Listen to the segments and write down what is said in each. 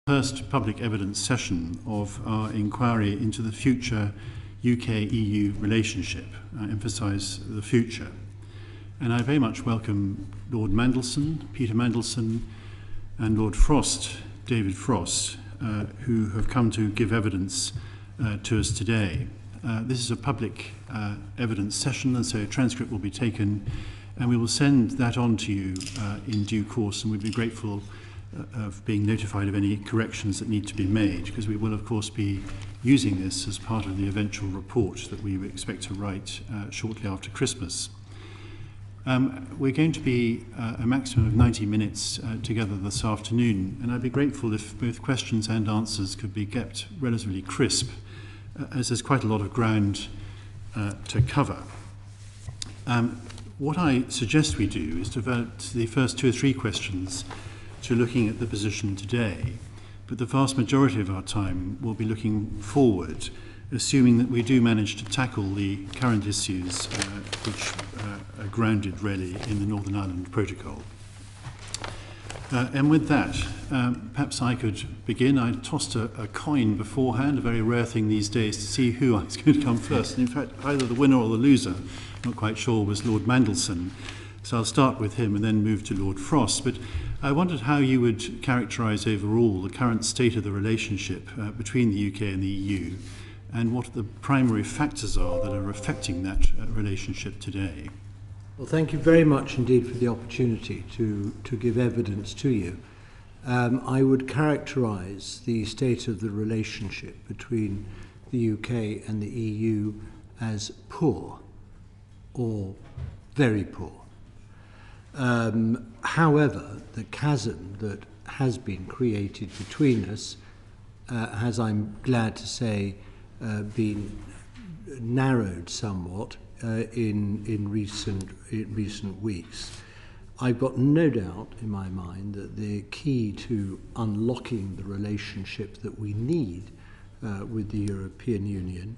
First public evidence session of our inquiry into the future UK-EU relationship. I emphasise the future. And I very much welcome Lord Mandelson, Peter Mandelson, and Lord Frost, David Frost, who have come to give evidence to us today. This is a public evidence session, and so a transcript will be taken, and we will send that on to you in due course, and we'd be grateful of being notified of any corrections that need to be made, because we will of course be using this as part of the eventual report that we expect to write shortly after Christmas. We're going to be a maximum of 90 minutes together this afternoon, and I'd be grateful if both questions and answers could be kept relatively crisp, as there's quite a lot of ground to cover. What I suggest we do is devote the first 2 or 3 questions to looking at the position today, but the vast majority of our time will be looking forward, assuming that we do manage to tackle the current issues which are grounded really in the Northern Ireland Protocol. And with that, perhaps I could begin. I tossed a coin beforehand, a very rare thing these days, to see who I was going to come first. And in fact, either the winner or the loser, I'm not quite sure, was Lord Mandelson. So I'll start with him and then move to Lord Frost. But I wondered how you would characterise overall the current state of the relationship between the UK and the EU, and what the primary factors are that are affecting that relationship today. Well, thank you very much indeed for the opportunity to give evidence to you. I would characterise the state of the relationship between the UK and the EU as poor or very poor. However, the chasm that has been created between us has, I'm glad to say, been narrowed somewhat in recent weeks. I've got no doubt in my mind that the key to unlocking the relationship that we need with the European Union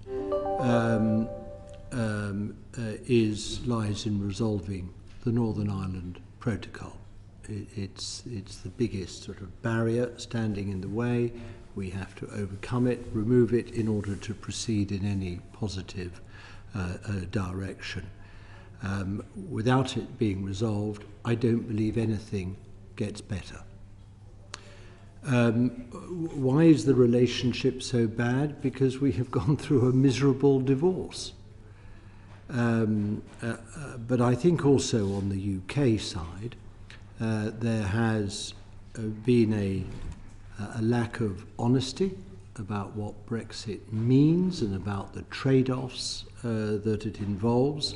lies in resolving the Northern Ireland Protocol. It's the biggest sort of barrier standing in the way. We have to overcome it, remove it, in order to proceed in any positive direction. Without it being resolved, I don't believe anything gets better. Why is the relationship so bad? Because we have gone through a miserable divorce. But I think also on the UK side, there has been a lack of honesty about what Brexit means and about the trade-offs that it involves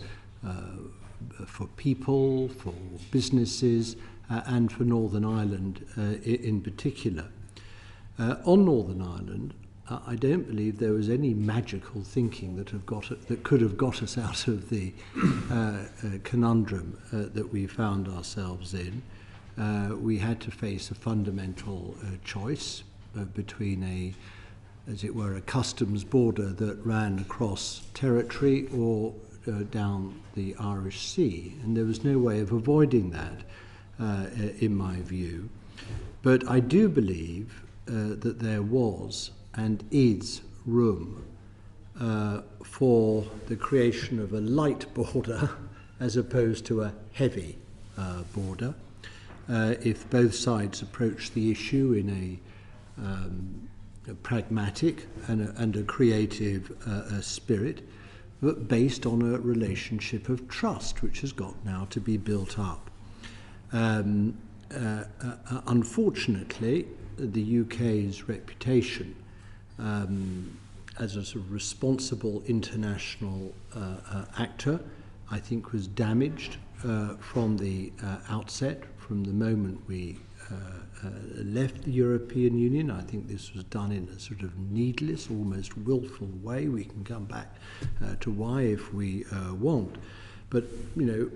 for people, for businesses, and for Northern Ireland in particular. On Northern Ireland, I don't believe there was any magical thinking that could have got us out of the conundrum that we found ourselves in. We had to face a fundamental choice between as it were, a customs border that ran across territory or down the Irish Sea, and there was no way of avoiding that, in my view. But I do believe that there was and is room for the creation of a light border as opposed to a heavy border, if both sides approach the issue in a pragmatic and a creative spirit, but based on a relationship of trust, which has got now to be built up. Unfortunately, the UK's reputation as a sort of responsible international actor, I think, was damaged from the outset, from the moment we left the European Union. I think this was done in a sort of needless, almost willful way. We can come back to why if we want. But, you know,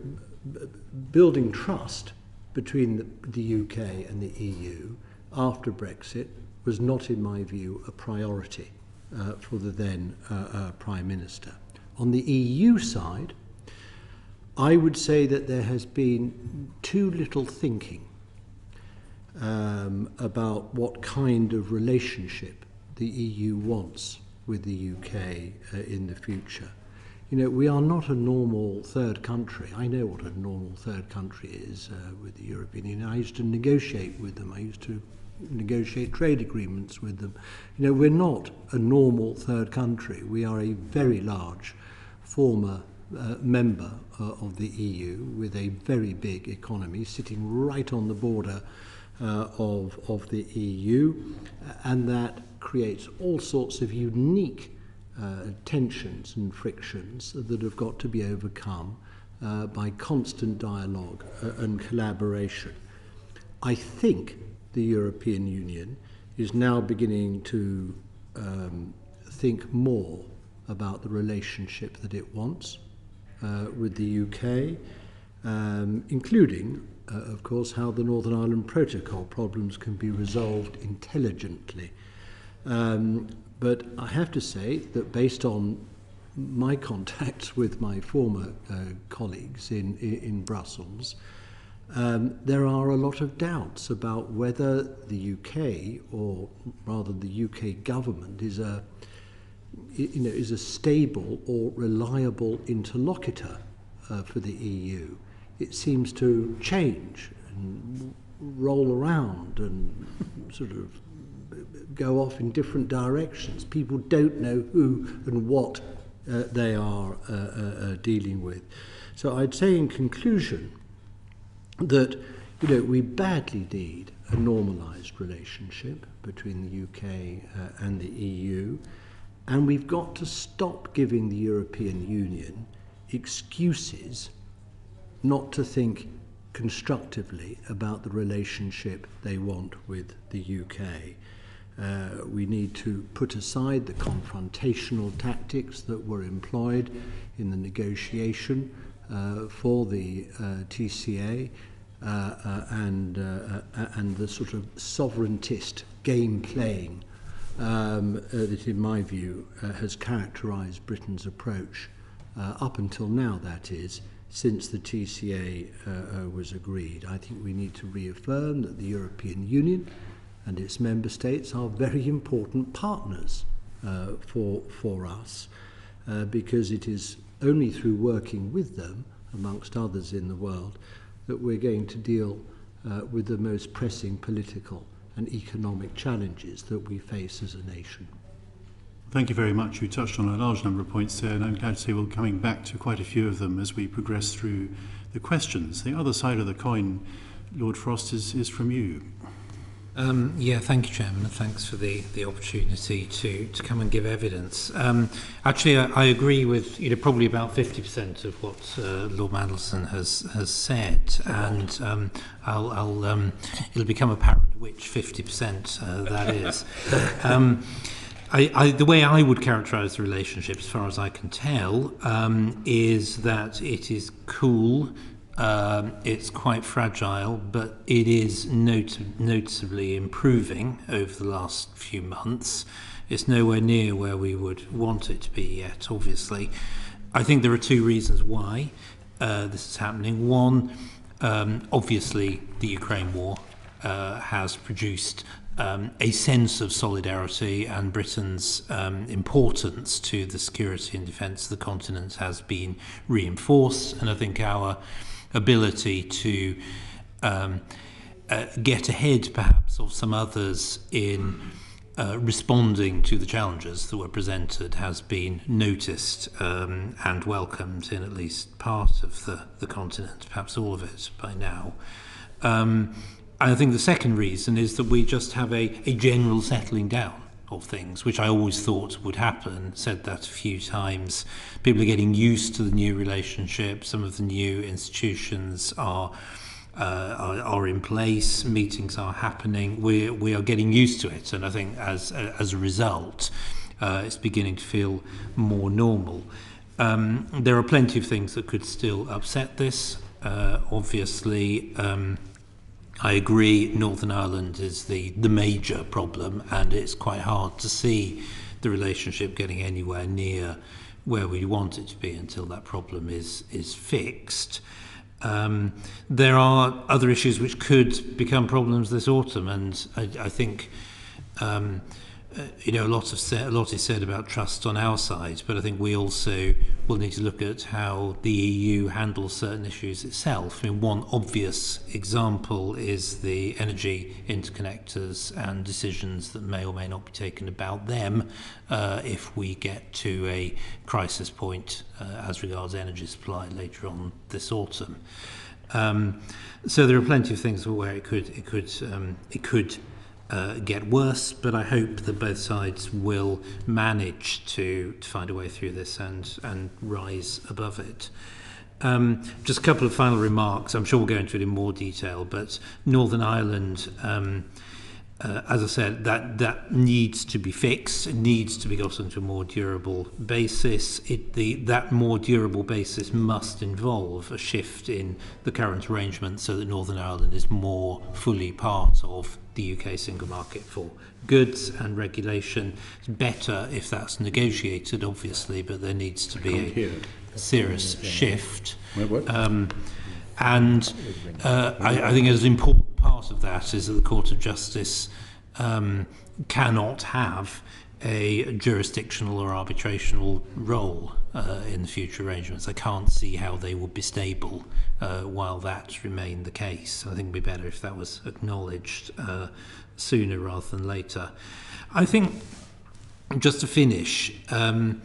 building trust between the UK and the EU after Brexit was not, in my view, a priority for the then Prime Minister. On the EU side, I would say that there has been too little thinking about what kind of relationship the EU wants with the UK in the future. You know, we are not a normal third country. I know what a normal third country is with the European Union. I used to negotiate with them. I used to negotiate trade agreements with them. You know, we're not a normal third country. We are a very large former member of the EU with a very big economy sitting right on the border of the EU, and that creates all sorts of unique tensions and frictions that have got to be overcome by constant dialogue and collaboration. I think the European Union is now beginning to think more about the relationship that it wants with the UK, including, of course, how the Northern Ireland Protocol problems can be resolved intelligently. But I have to say that based on my contacts with my former colleagues in Brussels, there are a lot of doubts about whether the UK, or rather the UK government, is a stable or reliable interlocutor for the EU. It seems to change and roll around and sort of go off in different directions. People don't know who and what they are dealing with. So I'd say in conclusion that, you know, we badly need a normalised relationship between the UK and the EU, and we've got to stop giving the European Union excuses not to think constructively about the relationship they want with the UK. We need to put aside the confrontational tactics that were employed in the negotiation for the TCA and the sort of sovereigntist game playing that, in my view, has characterised Britain's approach up until now, that is, since the TCA was agreed. I think we need to reaffirm that the European Union and its member states are very important partners for us, because it is only through working with them, amongst others in the world, that we're going to deal with the most pressing political and economic challenges that we face as a nation. Thank you very much. You touched on a large number of points there, and I'm glad to say we're coming back to quite a few of them as we progress through the questions. The other side of the coin, Lord Frost, is from you. Thank you, Chairman, and thanks for the opportunity to come and give evidence. Actually, I agree with probably about 50% of what Lord Mandelson has said, and it'll become apparent which 50% that is. The way I would characterise the relationship, as far as I can tell, is that it is cool. It's quite fragile, but it is noticeably improving over the last few months. It's nowhere near where we would want it to be yet, obviously. I think there are two reasons why this is happening. One, obviously, the Ukraine war has produced a sense of solidarity, and Britain's importance to the security and defence of the continent has been reinforced, and I think our ability to get ahead perhaps of some others in responding to the challenges that were presented has been noticed and welcomed in at least part of the continent, perhaps all of it by now. I think the second reason is that we just have a general settling down of things, which I always thought would happen. Said that a few times. People are getting used to the new relationship. Some of the new institutions are in place. Meetings are happening. We are getting used to it, and I think as a result, it's beginning to feel more normal. There are plenty of things that could still upset this. Obviously. I agree Northern Ireland is the major problem, and it's quite hard to see the relationship getting anywhere near where we want it to be until that problem is fixed. There are other issues which could become problems this autumn, and I think a lot is said about trust on our side, but I think we also will need to look at how the EU handles certain issues itself. I mean, one obvious example is the energy interconnectors and decisions that may or may not be taken about them if we get to a crisis point as regards energy supply later on this autumn. So there are plenty of things where it could get worse, but I hope that both sides will manage to find a way through this and rise above it. Just a couple of final remarks. I'm sure we'll go into it in more detail, but Northern Ireland, as I said, that needs to be fixed. It needs to be got onto a more durable basis. That more durable basis must involve a shift in the current arrangement so that Northern Ireland is more fully part of the UK single market for goods and regulation. It's better if that's negotiated, obviously, but there needs to be a serious shift. And I think an important part of that is that the Court of Justice cannot have a jurisdictional or arbitrational role in the future arrangements. I can't see how they would be stable while that remained the case. I think it would be better if that was acknowledged sooner rather than later. I think, just to finish, Lord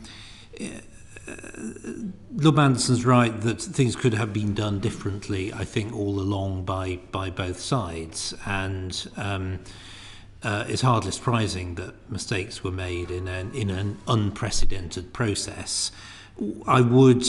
Mandelson's right that things could have been done differently, I think, all along by both sides, and it's hardly surprising that mistakes were made in an unprecedented process. I would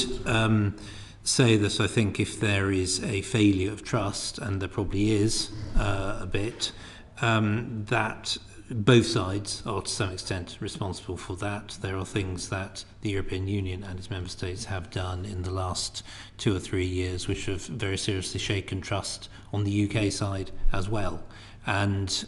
say that I think if there is a failure of trust, and there probably is a bit, that both sides are to some extent responsible for that. There are things that the European Union and its member states have done in the last 2 or 3 years which have very seriously shaken trust on the UK side as well. And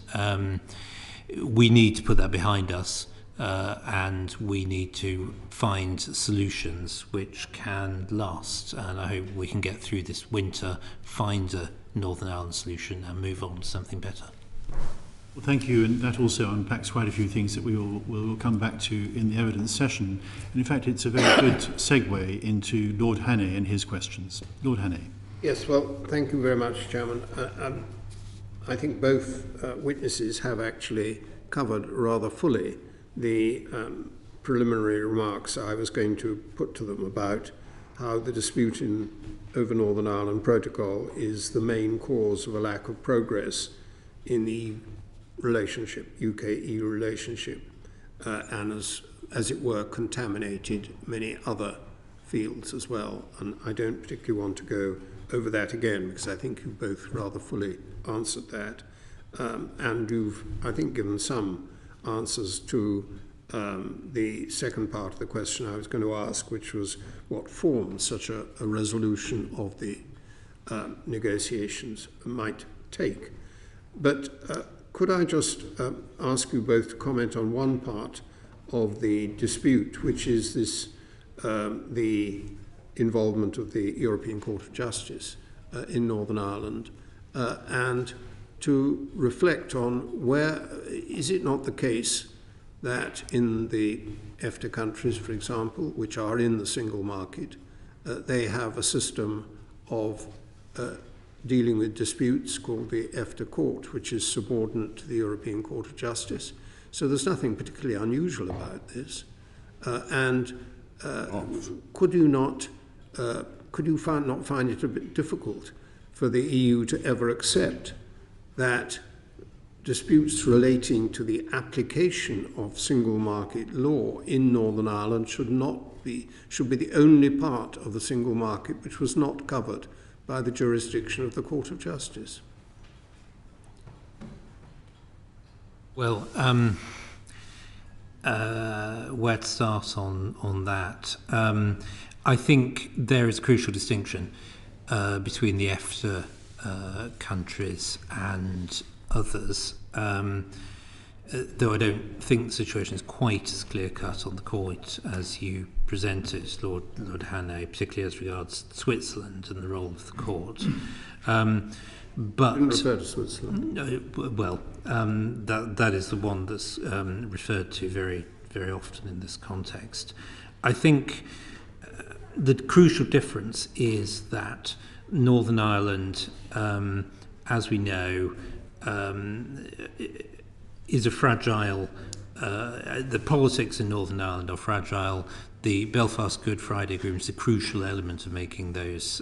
we need to put that behind us, and we need to find solutions which can last. And I hope we can get through this winter, find a Northern Ireland solution and move on to something better. Well, thank you, and that also unpacks quite a few things that we will come back to in the evidence session. And in fact, it's a very good segue into Lord Hannay and his questions. Lord Hannay. Yes, well, thank you very much, Chairman. I think both witnesses have actually covered rather fully the preliminary remarks I was going to put to them about how the dispute over Northern Ireland Protocol is the main cause of a lack of progress in the relationship, UK-EU relationship, and as it were, contaminated many other fields as well. And I don't particularly want to go over that again, because I think you've both rather fully answered that. And you've, I think, given some answers to the second part of the question I was going to ask, which was what form such a resolution of the negotiations might take. But could I just ask you both to comment on one part of the dispute, which is this the involvement of the European Court of Justice in Northern Ireland, and to reflect on where is it not the case that in the EFTA countries, for example, which are in the single market, they have a system of dealing with disputes called the EFTA Court, which is subordinate to the European Court of Justice. So there's nothing particularly unusual about this. Could you not find it a bit difficult for the EU to ever accept that disputes relating to the application of single market law in Northern Ireland should be the only part of the single market which was not covered by the jurisdiction of the Court of Justice? Well, where to start on that? I think there is a crucial distinction between the EFTA countries and others. though I don't think the situation is quite as clear-cut on the court as you presented, Lord Hannay, particularly as regards Switzerland and the role of the court. But didn't refer to Switzerland. That is the one that's referred to very, very often in this context. I think the crucial difference is that Northern Ireland, as we know, is a fragile. The politics in Northern Ireland are fragile. The Belfast Good Friday Agreement is a crucial element of making those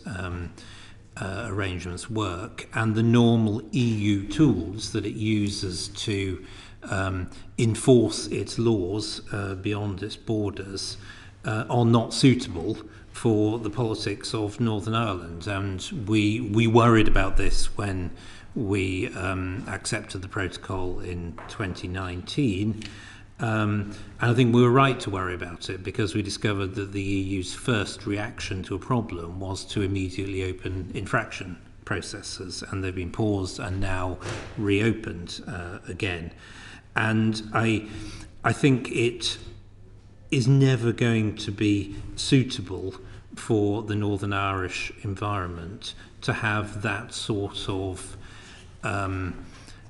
arrangements work, and the normal EU tools that it uses to enforce its laws beyond its borders are not suitable for the politics of Northern Ireland. And we worried about this when we accepted the protocol in 2019. And I think we were right to worry about it, because we discovered that the EU's first reaction to a problem was to immediately open infraction processes, and they've been paused and now reopened again. And I think it is never going to be suitable for the Northern Irish environment to have that sort of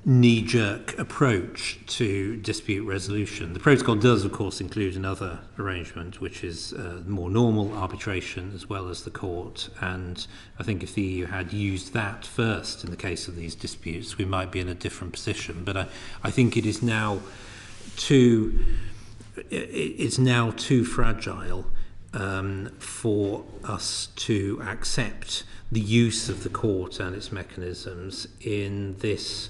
knee-jerk approach to dispute resolution. The protocol does, of course, include another arrangement, which is more normal arbitration as well as the court. And I think if the EU had used that first in the case of these disputes, we might be in a different position. But I think it is now too fragile for us to accept the use of the court and its mechanisms in this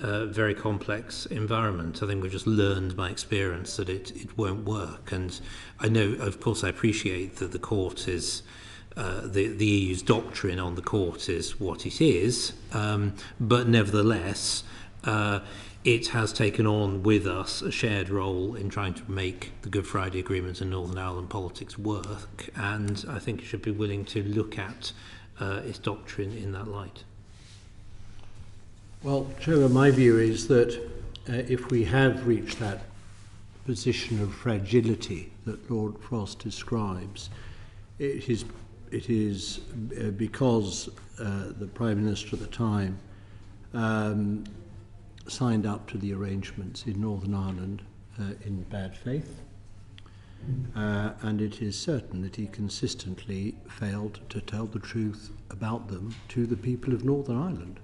very complex environment. I think we've just learned by experience that it won't work. And I know, of course, I appreciate that the court is, the EU's doctrine on the court is what it is, but nevertheless, it has taken on with us a shared role in trying to make the Good Friday Agreement and Northern Ireland politics work, and I think it should be willing to look at its doctrine in that light. Well, Chairman, my view is that if we have reached that position of fragility that Lord Frost describes, it is because the Prime Minister at the time signed up to the arrangements in Northern Ireland in bad faith, and it is certain that he consistently failed to tell the truth about them to the people of Northern Ireland.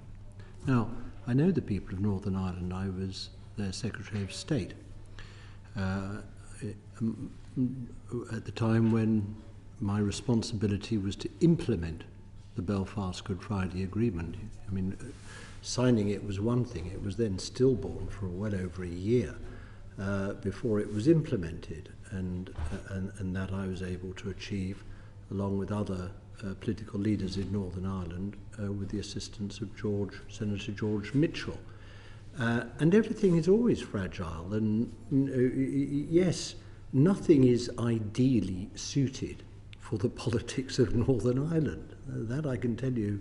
Now, I know the people of Northern Ireland. I was their Secretary of State at the time when my responsibility was to implement the Belfast Good Friday Agreement. I mean, signing it was one thing. It was then stillborn for well over a year before it was implemented, and that I was able to achieve, along with other political leaders in Northern Ireland, with the assistance of Senator George Mitchell. And everything is always fragile, and yes, nothing is ideally suited for the politics of Northern Ireland. That I can tell you,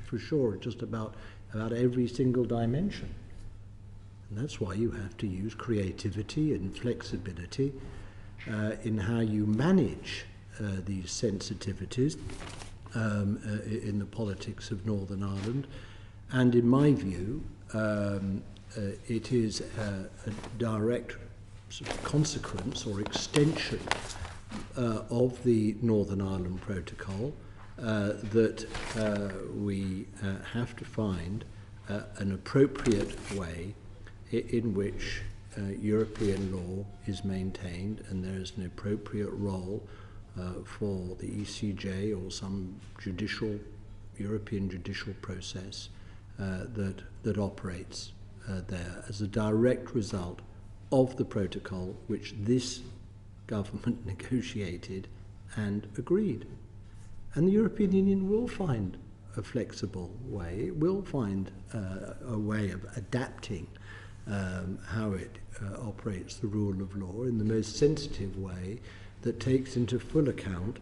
for sure, just about every single dimension. And that's why you have to use creativity and flexibility in how you manage these sensitivities in the politics of Northern Ireland. And in my view, it is a direct sort of consequence or extension of the Northern Ireland Protocol that we have to find an appropriate way in which European law is maintained, and there is an appropriate role for the ECJ or some European judicial process that operates there as a direct result of the protocol which this government negotiated and agreed. And the European Union will find a flexible way. It will find a way of adapting how it operates the rule of law in the most sensitive way that takes into full account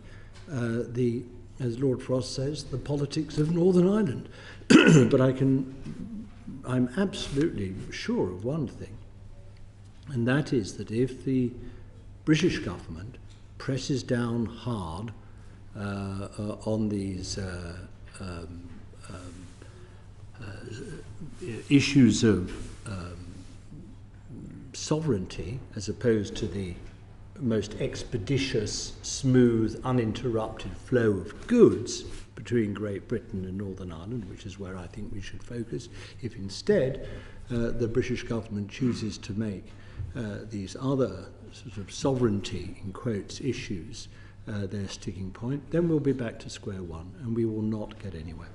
as Lord Frost says, the politics of Northern Ireland. But I'm absolutely sure of one thing, And that is that if the British government presses down hard on these issues of sovereignty, as opposed to the most expeditious, smooth, uninterrupted flow of goods between Great Britain and Northern Ireland, which is where I think we should focus, if instead the British government chooses to make these other sort of sovereignty, in quotes, issues their sticking point, then we'll be back to square one and we will not get anywhere.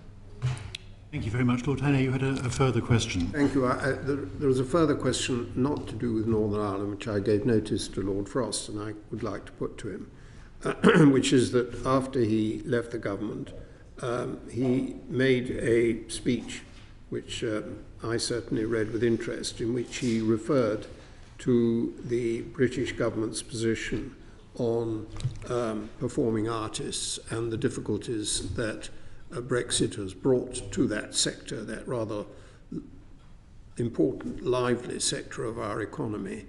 Thank you very much. Lord Hannay, you had a further question. Thank you. There was a further question not to do with Northern Ireland, which I gave notice to Lord Frost, and I would like to put to him, which is that after he left the government, he made a speech, which I certainly read with interest, in which he referred to the British government's position on performing artists and the difficulties that Brexit has brought to that sector, that rather important, lively sector of our economy,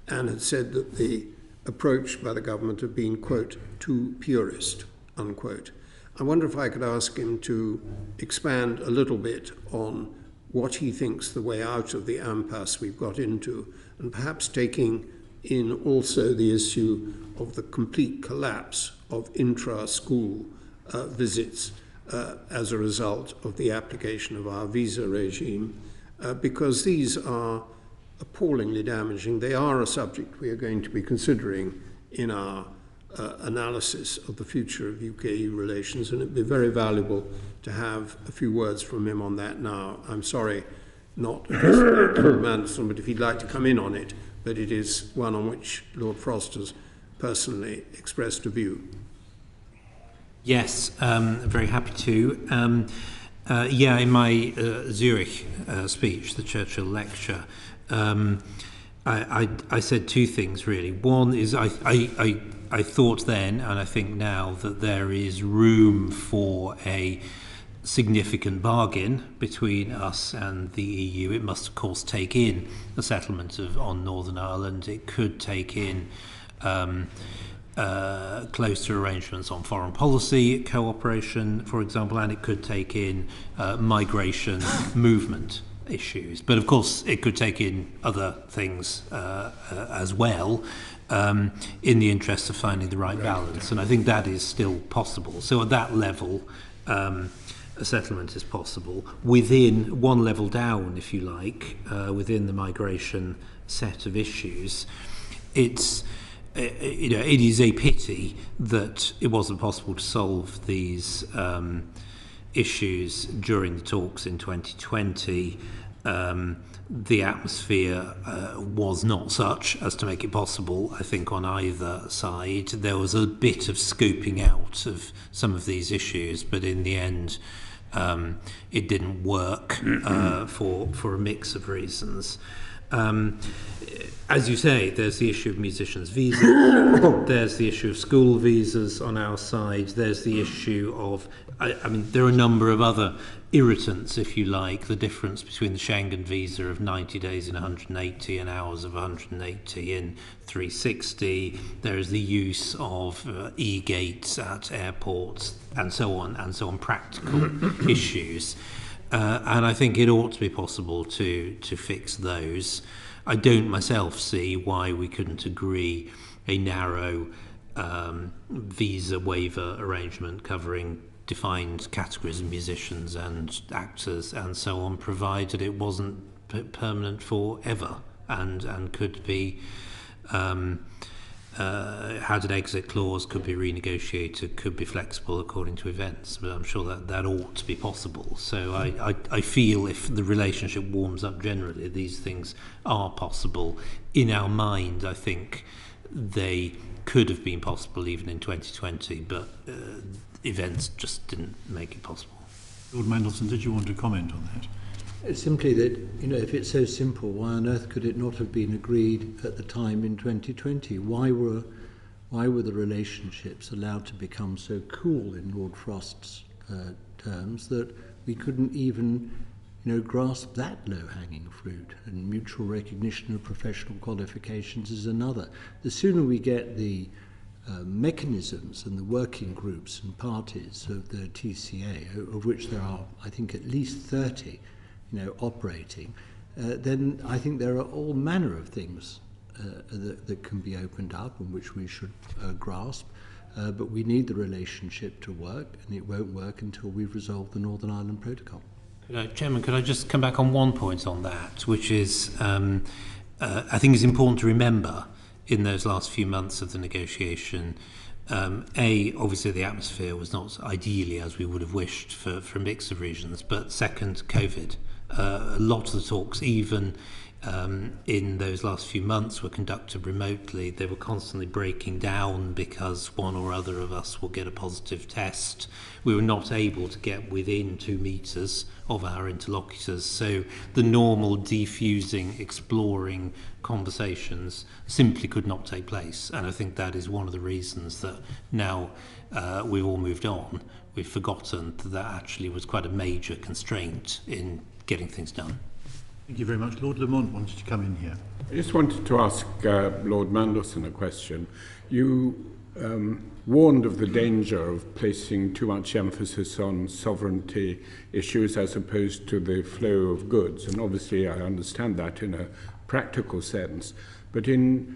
and had said that the approach by the government had been, quote, too purist, unquote. I wonder if I could ask him to expand a little bit on what he thinks the way out of the impasse we've got into, and perhaps taking in also the issue of the complete collapse of intra-school visits as a result of the application of our visa regime, because these are appallingly damaging. They are a subject we are going to be considering in our analysis of the future of UK-EU relations, and it would be very valuable to have a few words from him on that now. I'm sorry not addressing Lord Mandelson, but if he'd like to come in on it, but it is one on which Lord Frost has personally expressed a view. Yes, very happy to. In my Zurich speech, the Churchill lecture, I said two things really. One is I thought then, and I think now, that there is room for a significant bargain between us and the EU. It must, of course, take in a settlement on Northern Ireland. It could take in closer arrangements on foreign policy cooperation, for example, and it could take in migration movement issues. But of course, it could take in other things as well, in the interest of finding the right balance. And I think that is still possible. So at that level, a settlement is possible. Within one level down, if you like, within the migration set of issues, it is a pity that it wasn't possible to solve these issues during the talks in 2020. The atmosphere was not such as to make it possible, I think, on either side. There was a bit of scooping out of some of these issues, but in the end, it didn't work for a mix of reasons. As you say, there's the issue of musicians' visas, there's the issue of school visas on our side, there's the issue of, there are a number of other irritants, if you like, the difference between the Schengen visa of 90 days in 180 and hours of 180 in 360. There is the use of e-gates at airports and so on, practical issues. And I think it ought to be possible to fix those. I don't myself see why we couldn't agree a narrow visa waiver arrangement covering defined categories of musicians and actors and so on, provided it wasn't permanent forever and could be had an exit clause, could be renegotiated, could be flexible according to events, but I'm sure that ought to be possible. So I feel if the relationship warms up generally, these things are possible. In our mind, I think they could have been possible even in 2020, but events just didn't make it possible. Lord Mandelson, did you want to comment on that? It's simply that, if it's so simple, why on earth could it not have been agreed at the time in 2020? Why were the relationships allowed to become so cool in Lord Frost's terms that we couldn't even grasp that low-hanging fruit, and mutual recognition of professional qualifications is another. The sooner we get the mechanisms and the working groups and parties of the TCA, of which there are, I think, at least 30, operating, then I think there are all manner of things that can be opened up and which we should grasp. But we need the relationship to work, and it won't work until we've resolved the Northern Ireland Protocol. Chairman, could I just come back on one point on that, which is I think it's important to remember in those last few months of the negotiation, obviously the atmosphere was not ideally as we would have wished for a mix of reasons, but second, COVID. A lot of the talks, even in those last few months, were conducted remotely. They were constantly breaking down because one or other of us will get a positive test. We were not able to get within 2 meters of our interlocutors. So the normal defusing, exploring conversations simply could not take place. And I think that is one of the reasons that now we've all moved on. We've forgotten that actually was quite a major constraint in getting things done. Thank you very much. Lord Lamont wanted to come in here. I just wanted to ask Lord Mandelson a question. You warned of the danger of placing too much emphasis on sovereignty issues as opposed to the flow of goods. And obviously I understand that in a practical sense. But in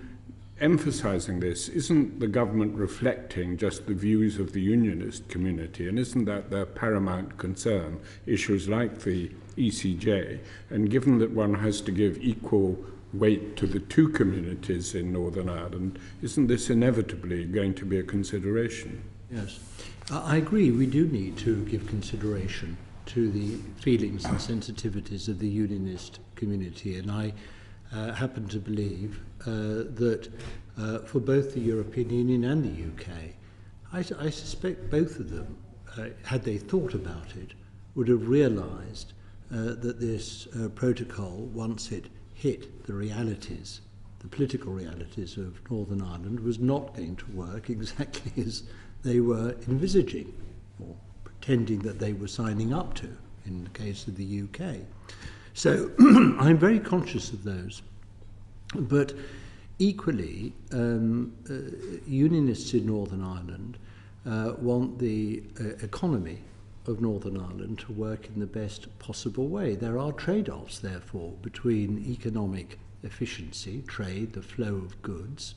emphasising this, isn't the government reflecting just the views of the unionist community? And isn't that their paramount concern, issues like the ECJ? And given that one has to give equal weight to the 2 communities in Northern Ireland, isn't this inevitably going to be a consideration? Yes, I agree. We do need to give consideration to the feelings and sensitivities of the unionist community, and I happen to believe that for both the European Union and the UK, I suspect both of them, had they thought about it, would have realised that this protocol, once it hit the realities, the political realities of Northern Ireland, was not going to work exactly as they were envisaging or pretending that they were signing up to in the case of the UK. So I'm very conscious of those. But equally, unionists in Northern Ireland want the economy of Northern Ireland to work in the best possible way. There are trade-offs, therefore, between economic efficiency, trade, the flow of goods,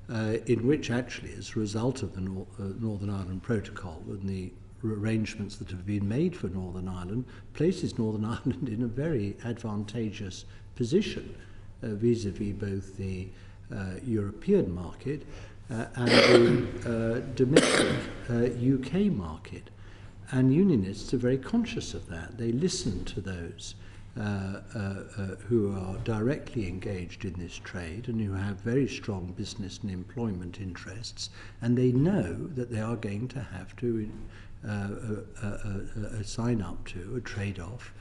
in which actually, as a result of the Northern Ireland Protocol and the arrangements that have been made for Northern Ireland, places Northern Ireland in a very advantageous position vis-à-vis both the European market and the domestic UK market. And unionists are very conscious of that. They listen to those who are directly engaged in this trade and who have very strong business and employment interests, and they know that they are going to have to sign up to a trade-off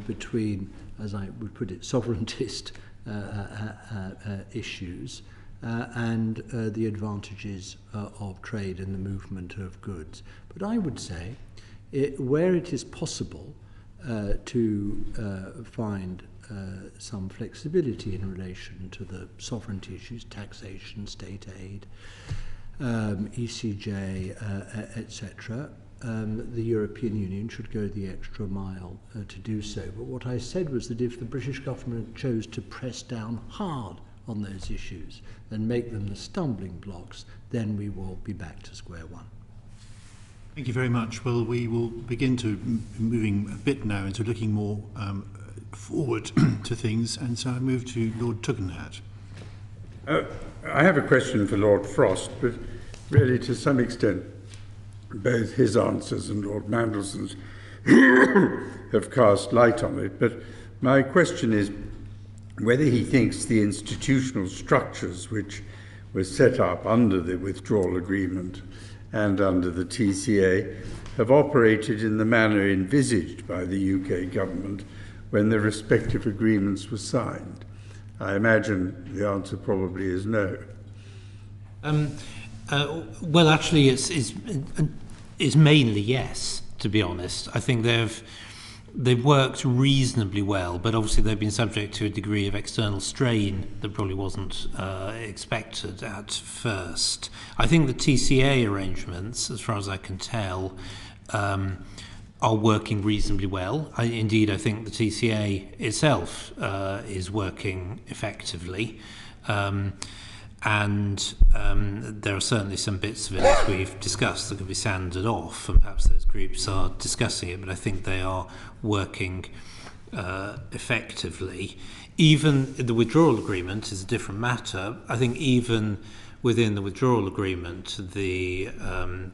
between, as I would put it, sovereigntist issues and the advantages of trade and the movement of goods. But I would say, where it is possible to find some flexibility in relation to the sovereignty issues, taxation, state aid, ECJ, etc., the European Union should go the extra mile to do so. But what I said was that if the British government chose to press down hard on those issues and make them the stumbling blocks, then we will be back to square one. Thank you very much. Well, we will begin to moving a bit now into looking more forward to things, and so I move to Lord Tugendhat. I have a question for Lord Frost, but really to some extent both his answers and Lord Mandelson's have cast light on it. But my question is whether he thinks the institutional structures which were set up under the withdrawal agreement and under the TCA have operated in the manner envisaged by the UK government when the respective agreements were signed. I imagine the answer probably is no. Well, actually, it's mainly yes, to be honest. I think they've worked reasonably well, but obviously they've been subject to a degree of external strain that probably wasn't expected at first. I think the TCA arrangements, as far as I can tell, are working reasonably well. I think the TCA itself is working effectively. And there are certainly some bits of it, as we've discussed, that could be sanded off, and perhaps those groups are discussing it, but I think they are working effectively. Even the withdrawal agreement is a different matter. I think even within the withdrawal agreement, the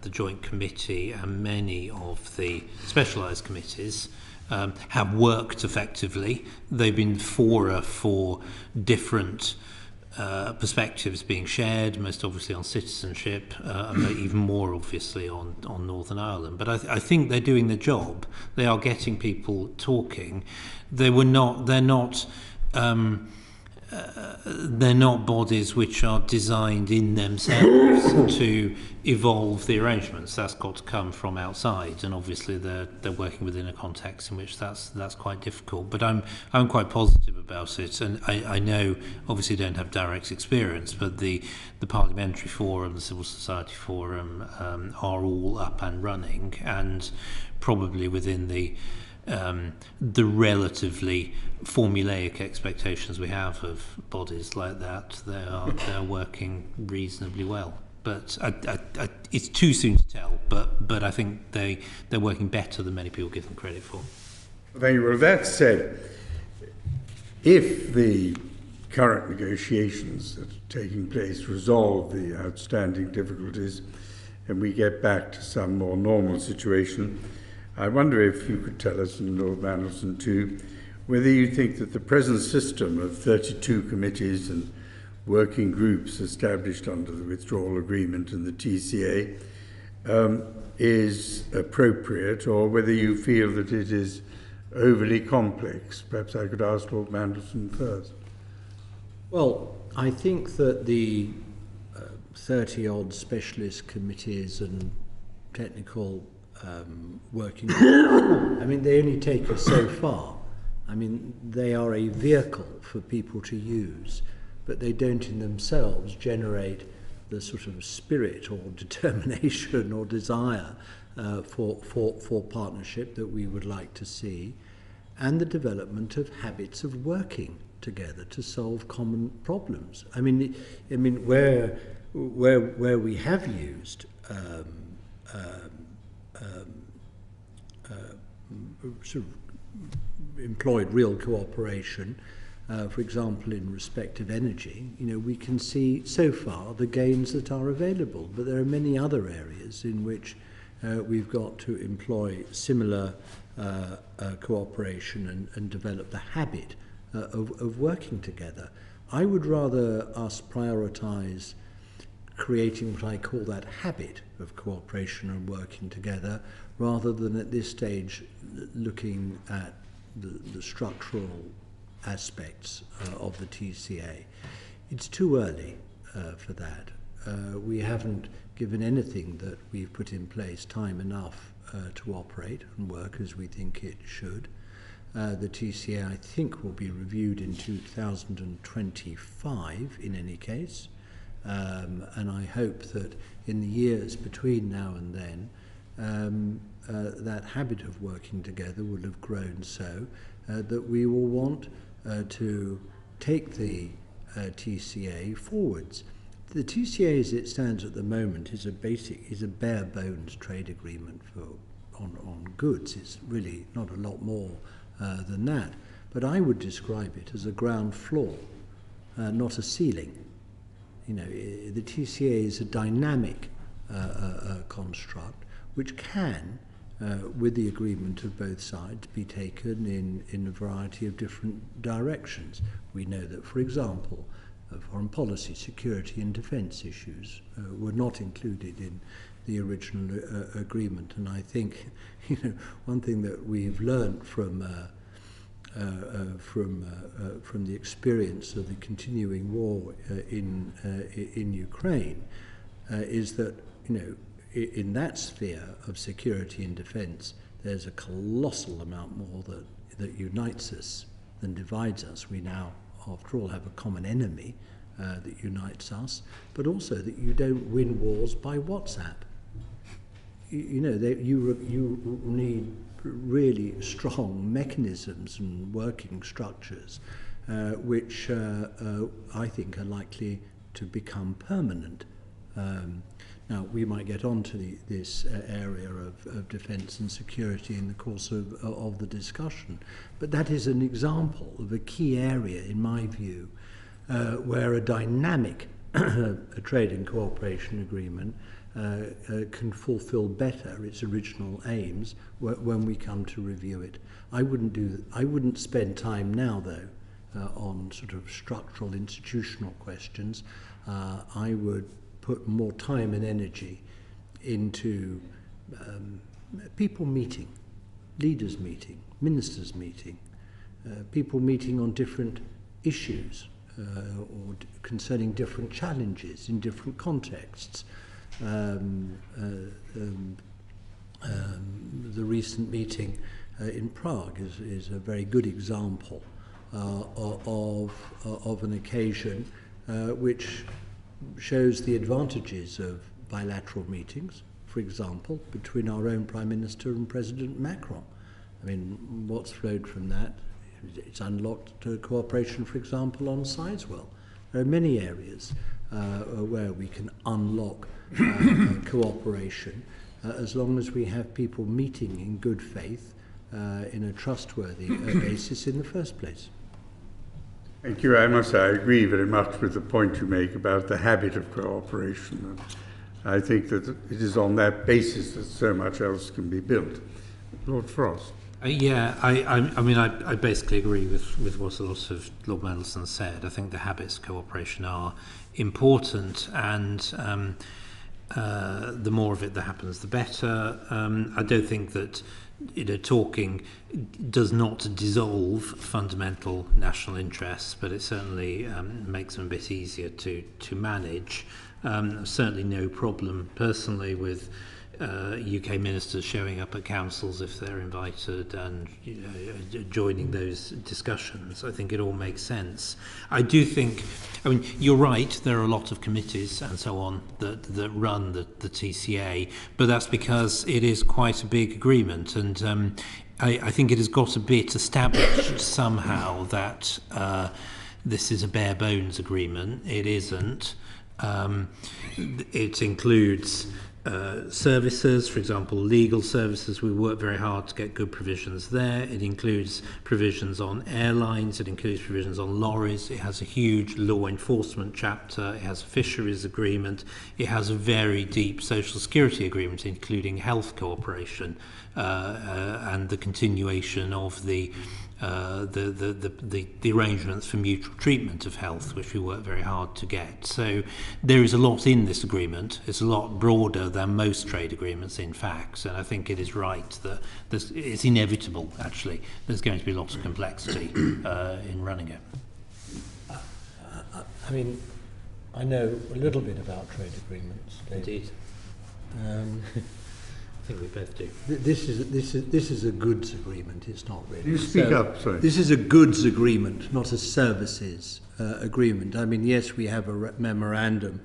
Joint Committee and many of the specialised committees have worked effectively. They've been fora for different perspectives being shared, most obviously on citizenship, and even more obviously on Northern Ireland. But I think they're doing their job. They are getting people talking. They're not bodies which are designed in themselves to evolve the arrangements. That's got to come from outside, and obviously they're working within a context in which that's quite difficult. But I'm quite positive about it, and I know obviously don't have direct experience, but the Parliamentary Forum, the Civil Society Forum are all up and running, and probably within the relatively formulaic expectations we have of bodies like that, they are working reasonably well. But it's too soon to tell. But I think they're working better than many people give them credit for. Thank you. Well, that said, if the current negotiations that are taking place resolve the outstanding difficulties, and we get back to some more normal situation, I wonder if you could tell us, and Lord Mandelson too, whether you think that the present system of 32 committees and working groups established under the withdrawal agreement and the TCA is appropriate, or whether you feel that it is overly complex. Perhaps I could ask Lord Mandelson first. Well, I think that the 30-odd specialist committees and technical working groups, I mean, they only take us so far. I mean, they are a vehicle for people to use, but they don't in themselves generate the sort of spirit or determination or desire for partnership that we would like to see, and the development of habits of working together to solve common problems. I mean, where we have used sort of employed real cooperation, for example, in respect of energy, we can see so far the gains that are available. But there are many other areas in which we've got to employ similar cooperation and develop the habit of working together. I would rather us prioritise creating what I call that habit of cooperation and working together, rather than at this stage looking at the structural aspects of the TCA. It's too early for that. We haven't given anything that we've put in place time enough to operate and work as we think it should. The TCA, I think, will be reviewed in 2025 in any case, and I hope that in the years between now and then that habit of working together will have grown so that we will want to take the TCA forwards. The TCA as it stands at the moment is a bare bones trade agreement on goods. It's really not a lot more than that. But I would describe it as a ground floor, not a ceiling. The TCA is a dynamic construct which can, with the agreement of both sides, be taken in a variety of different directions. We know that, for example, foreign policy, security and defence issues were not included in the original agreement, and I think one thing that we've learned from the experience of the continuing war in Ukraine is that in that sphere of security and defence there's a colossal amount more that unites us than divides us. We now, after all, have a common enemy that unites us, but also that you don't win wars by WhatsApp. You need really strong mechanisms and working structures which I think are likely to become permanent. Now, we might get on to this area of defence and security in the course of the discussion, but that is an example of a key area, in my view, where a dynamic trade and cooperation agreement can fulfil better its original aims when we come to review it. I wouldn't spend time now, though, on sort of structural institutional questions. I would put more time and energy into people meeting, leaders meeting, ministers meeting, people meeting on different issues or concerning different challenges in different contexts. The recent meeting in Prague is a very good example of an occasion which shows the advantages of bilateral meetings, for example, between our own Prime Minister and President Macron. I mean, what's flowed from that? It's unlocked cooperation, for example, on Sizewell. There are many areas where we can unlock cooperation as long as we have people meeting in good faith in a trustworthy basis in the first place. Thank you. I must say I agree very much with the point you make about the habit of cooperation. I think that it is on that basis that so much else can be built. Lord Frost. I basically agree with what a lot of Lord Mandelson said. I think the habits of cooperation are important, and the more of it that happens, the better. I don't think that talking does not dissolve fundamental national interests, but it certainly makes them a bit easier to manage. Certainly no problem personally with UK ministers showing up at councils if they're invited and joining those discussions. I think it all makes sense. I do think, you're right, there are a lot of committees and so on that run the TCA, but that's because it is quite a big agreement, and I think it has got a bit established somehow that this is a bare bones agreement. It isn't. It includes services, for example, legal services. We work very hard to get good provisions there. It includes provisions on airlines. It includes provisions on lorries. It has a huge law enforcement chapter. It has a fisheries agreement. It has a very deep social security agreement, including health cooperation and the continuation of the arrangements for mutual treatment of health, which we work very hard to get. So there is a lot in this agreement. It's a lot broader than most trade agreements, in fact, and I think it is right that it's inevitable, actually. There's going to be lots of complexity in running it. I know a little bit about trade agreements, David. Indeed. I think we both do. This is a goods agreement. It's not really. You speak up, sorry. This is a goods agreement, not a services agreement. Yes, we have a memorandum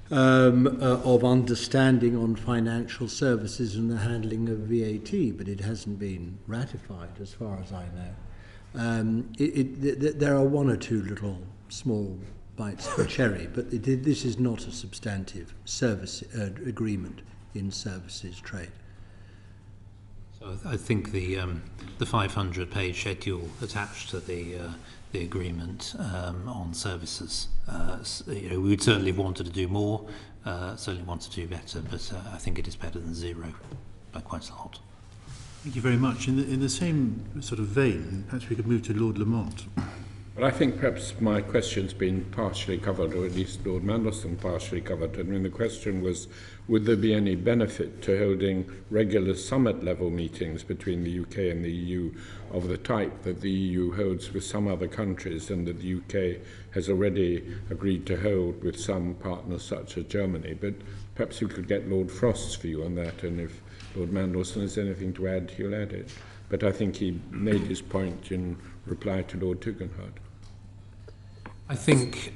of understanding on financial services and the handling of VAT, but it hasn't been ratified, as far as I know. There are one or two little small bites of cherry, but this is not a substantive service agreement in services trade. So I think the 500-page schedule attached to the agreement on services, we would certainly have wanted to do more, certainly want to do better, but I think it is better than zero by quite a lot. Thank you very much. In the same sort of vein, perhaps we could move to Lord Lamont. Well, I think perhaps my question's been partially covered, or at least Lord Mandelson partially covered. I mean, the question was, would there be any benefit to holding regular summit-level meetings between the UK and the EU of the type that the EU holds with some other countries and that the UK has already agreed to hold with some partners such as Germany? But perhaps you could get Lord Frost's view on that, and if Lord Mandelson has anything to add, he'll add it. But I think he made his point in reply to Lord Tugendhat. I think,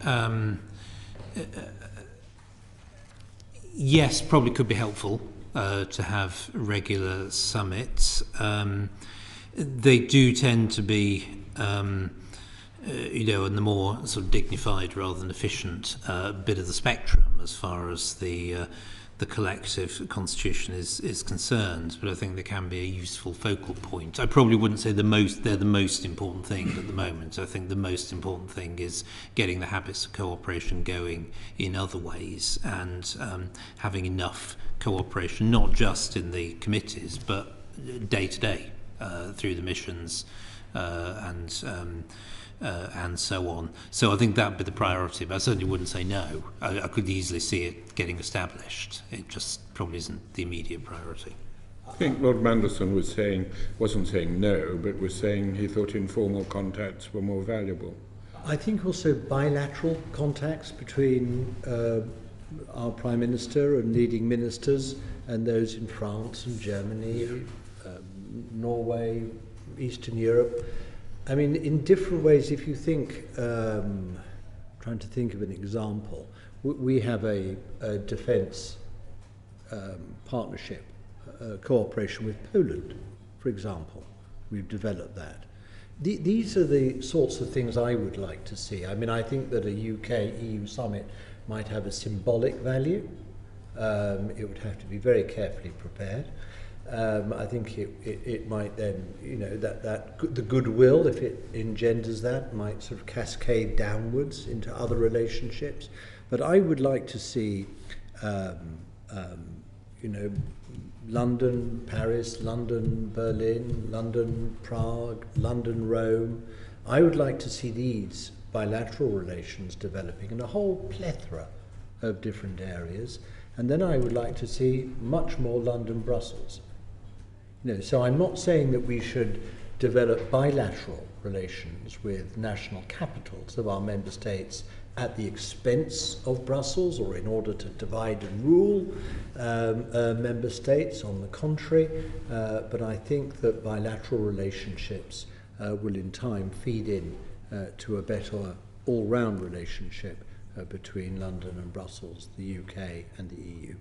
yes, probably could be helpful to have regular summits. They do tend to be, on the more sort of dignified rather than efficient bit of the spectrum as far as the collective constitution is concerned, but I think there can be a useful focal point. I probably wouldn't say they're the most important thing at the moment. I think the most important thing is getting the habits of cooperation going in other ways, and having enough cooperation, not just in the committees, but day to day through the missions and so on. So I think that would be the priority, but I certainly wouldn't say no. I could easily see it getting established. It just probably isn't the immediate priority. I think Lord Mandelson wasn't saying no, but was saying he thought informal contacts were more valuable. I think also bilateral contacts between our Prime Minister and leading ministers and those in France and Germany, Norway, Eastern Europe. I mean, in different ways, if you think, trying to think of an example, we have a defence partnership, cooperation with Poland, for example. We've developed that. These are the sorts of things I would like to see. I mean, I think that a UK-EU summit might have a symbolic value. It would have to be very carefully prepared. I think it might then, the goodwill, if it engenders that, might sort of cascade downwards into other relationships. But I would like to see, London, Paris, London, Berlin, London, Prague, London, Rome. I would like to see these bilateral relations developing in a whole plethora of different areas. And then I would like to see much more London, Brussels. So I'm not saying that we should develop bilateral relations with national capitals of our member states at the expense of Brussels or in order to divide and rule member states. On the contrary, but I think that bilateral relationships will in time feed in to a better all-round relationship between London and Brussels, the UK and the EU.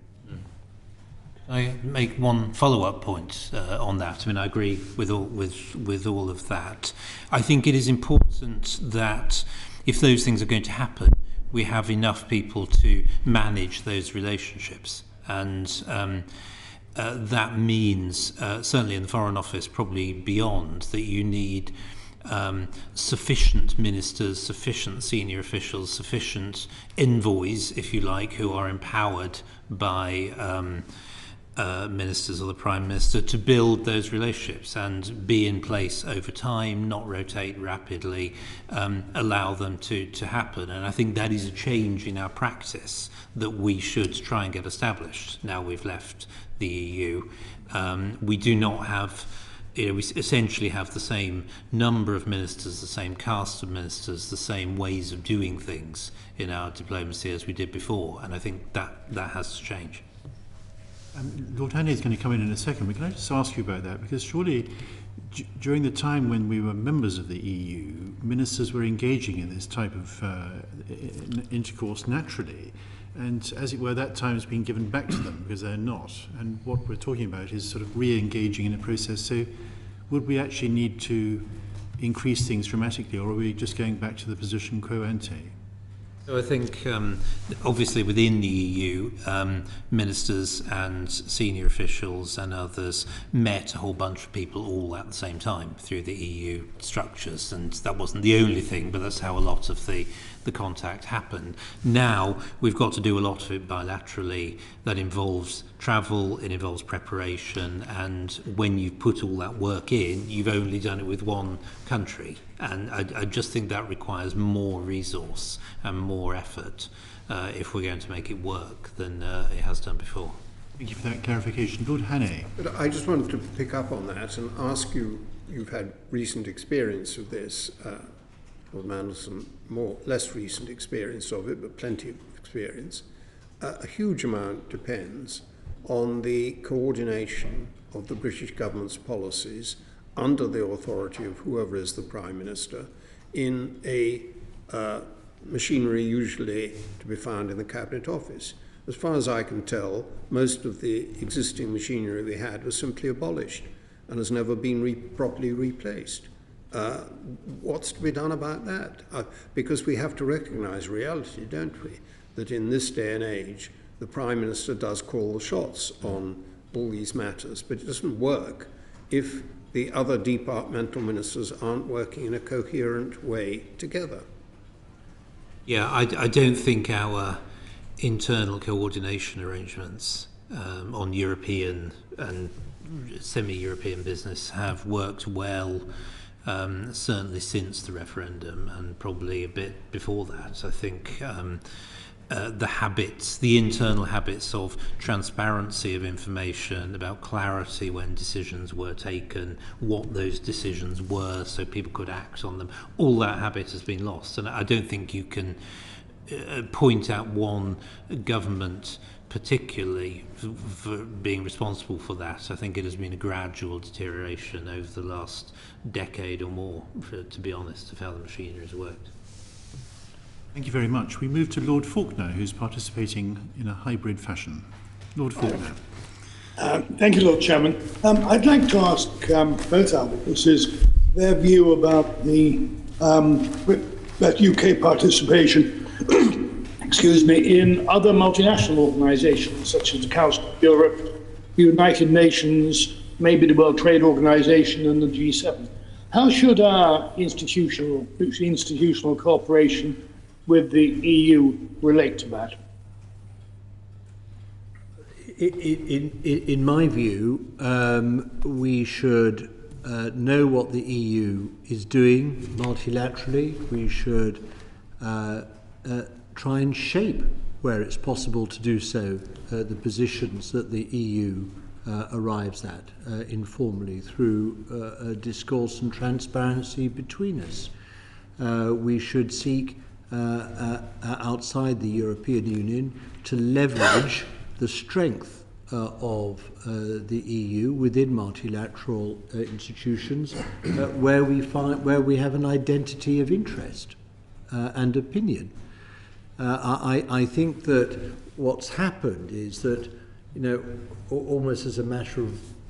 I make one follow-up point on that. I mean, I agree with all of that. I think it is important that if those things are going to happen, we have enough people to manage those relationships, and that means certainly in the Foreign Office, probably beyond, that you need sufficient ministers, sufficient senior officials, sufficient envoys, if you like, who are empowered by ministers or the Prime Minister to build those relationships and be in place over time, not rotate rapidly, allow them to happen. And I think that is a change in our practice that we should try and get established now we've left the EU. We do not have, we essentially have the same number of ministers, the same cast of ministers, the same ways of doing things in our diplomacy as we did before, and I think that has to change. Lord Hanley is going to come in a second, but can I just ask you about that? Because surely during the time when we were members of the EU, ministers were engaging in this type of intercourse naturally, and as it were, that time has been given back to them because they're not. And what we're talking about is sort of re-engaging in a process. So would we actually need to increase things dramatically, or are we just going back to the position quo ante? So I think obviously within the EU, ministers and senior officials and others met a whole bunch of people all at the same time through the EU structures, and that wasn't the only thing, but that's how a lot of the contact happened. Now we've got to do a lot of it bilaterally. That involves travel, it involves preparation, and when you've put all that work in, you've only done it with one country. And I just think that requires more resource and more effort if we're going to make it work than it has done before. Thank you for that clarification. Lord Hannay. But I just wanted to pick up on that and ask you, you've had recent experience of this, Lord Mandelson, less recent experience of it, but plenty of experience. A huge amount depends on the coordination of the British government's policies under the authority of whoever is the Prime Minister in a machinery usually to be found in the Cabinet Office. As far as I can tell, most of the existing machinery we had was simply abolished and has never been properly replaced. What's to be done about that? Because we have to recognise reality, don't we? That in this day and age, the Prime Minister does call the shots on all these matters, but it doesn't work if the other departmental ministers aren't working in a coherent way together. Yeah, I don't think our internal coordination arrangements on European and semi-European business have worked well, certainly since the referendum and probably a bit before that. I think the internal habits of transparency of information, about clarity when decisions were taken, what those decisions were so people could act on them, all that habit has been lost. And I don't think you can point out one government particularly for being responsible for that. I think it has been a gradual deterioration over the last decade or more, to be honest, of how the machinery has worked. Thank you very much. We move to Lord Faulkner, who's participating in a hybrid fashion. Lord Faulkner. Thank you, Lord Chairman. I'd like to ask both our witnesses their view about the UK participation in other multinational organisations such as the Council of Europe, the United Nations, maybe the World Trade Organization and the G7. How should our institutional cooperation with the EU relate to that? In my view, we should know what the EU is doing multilaterally. We should try and shape, where it's possible to do so, the positions that the EU arrives at informally through a discourse and transparency between us. We should seek outside the European Union to leverage the strength of the EU within multilateral institutions where we have an identity of interest and opinion. I think that what's happened is that, almost as a matter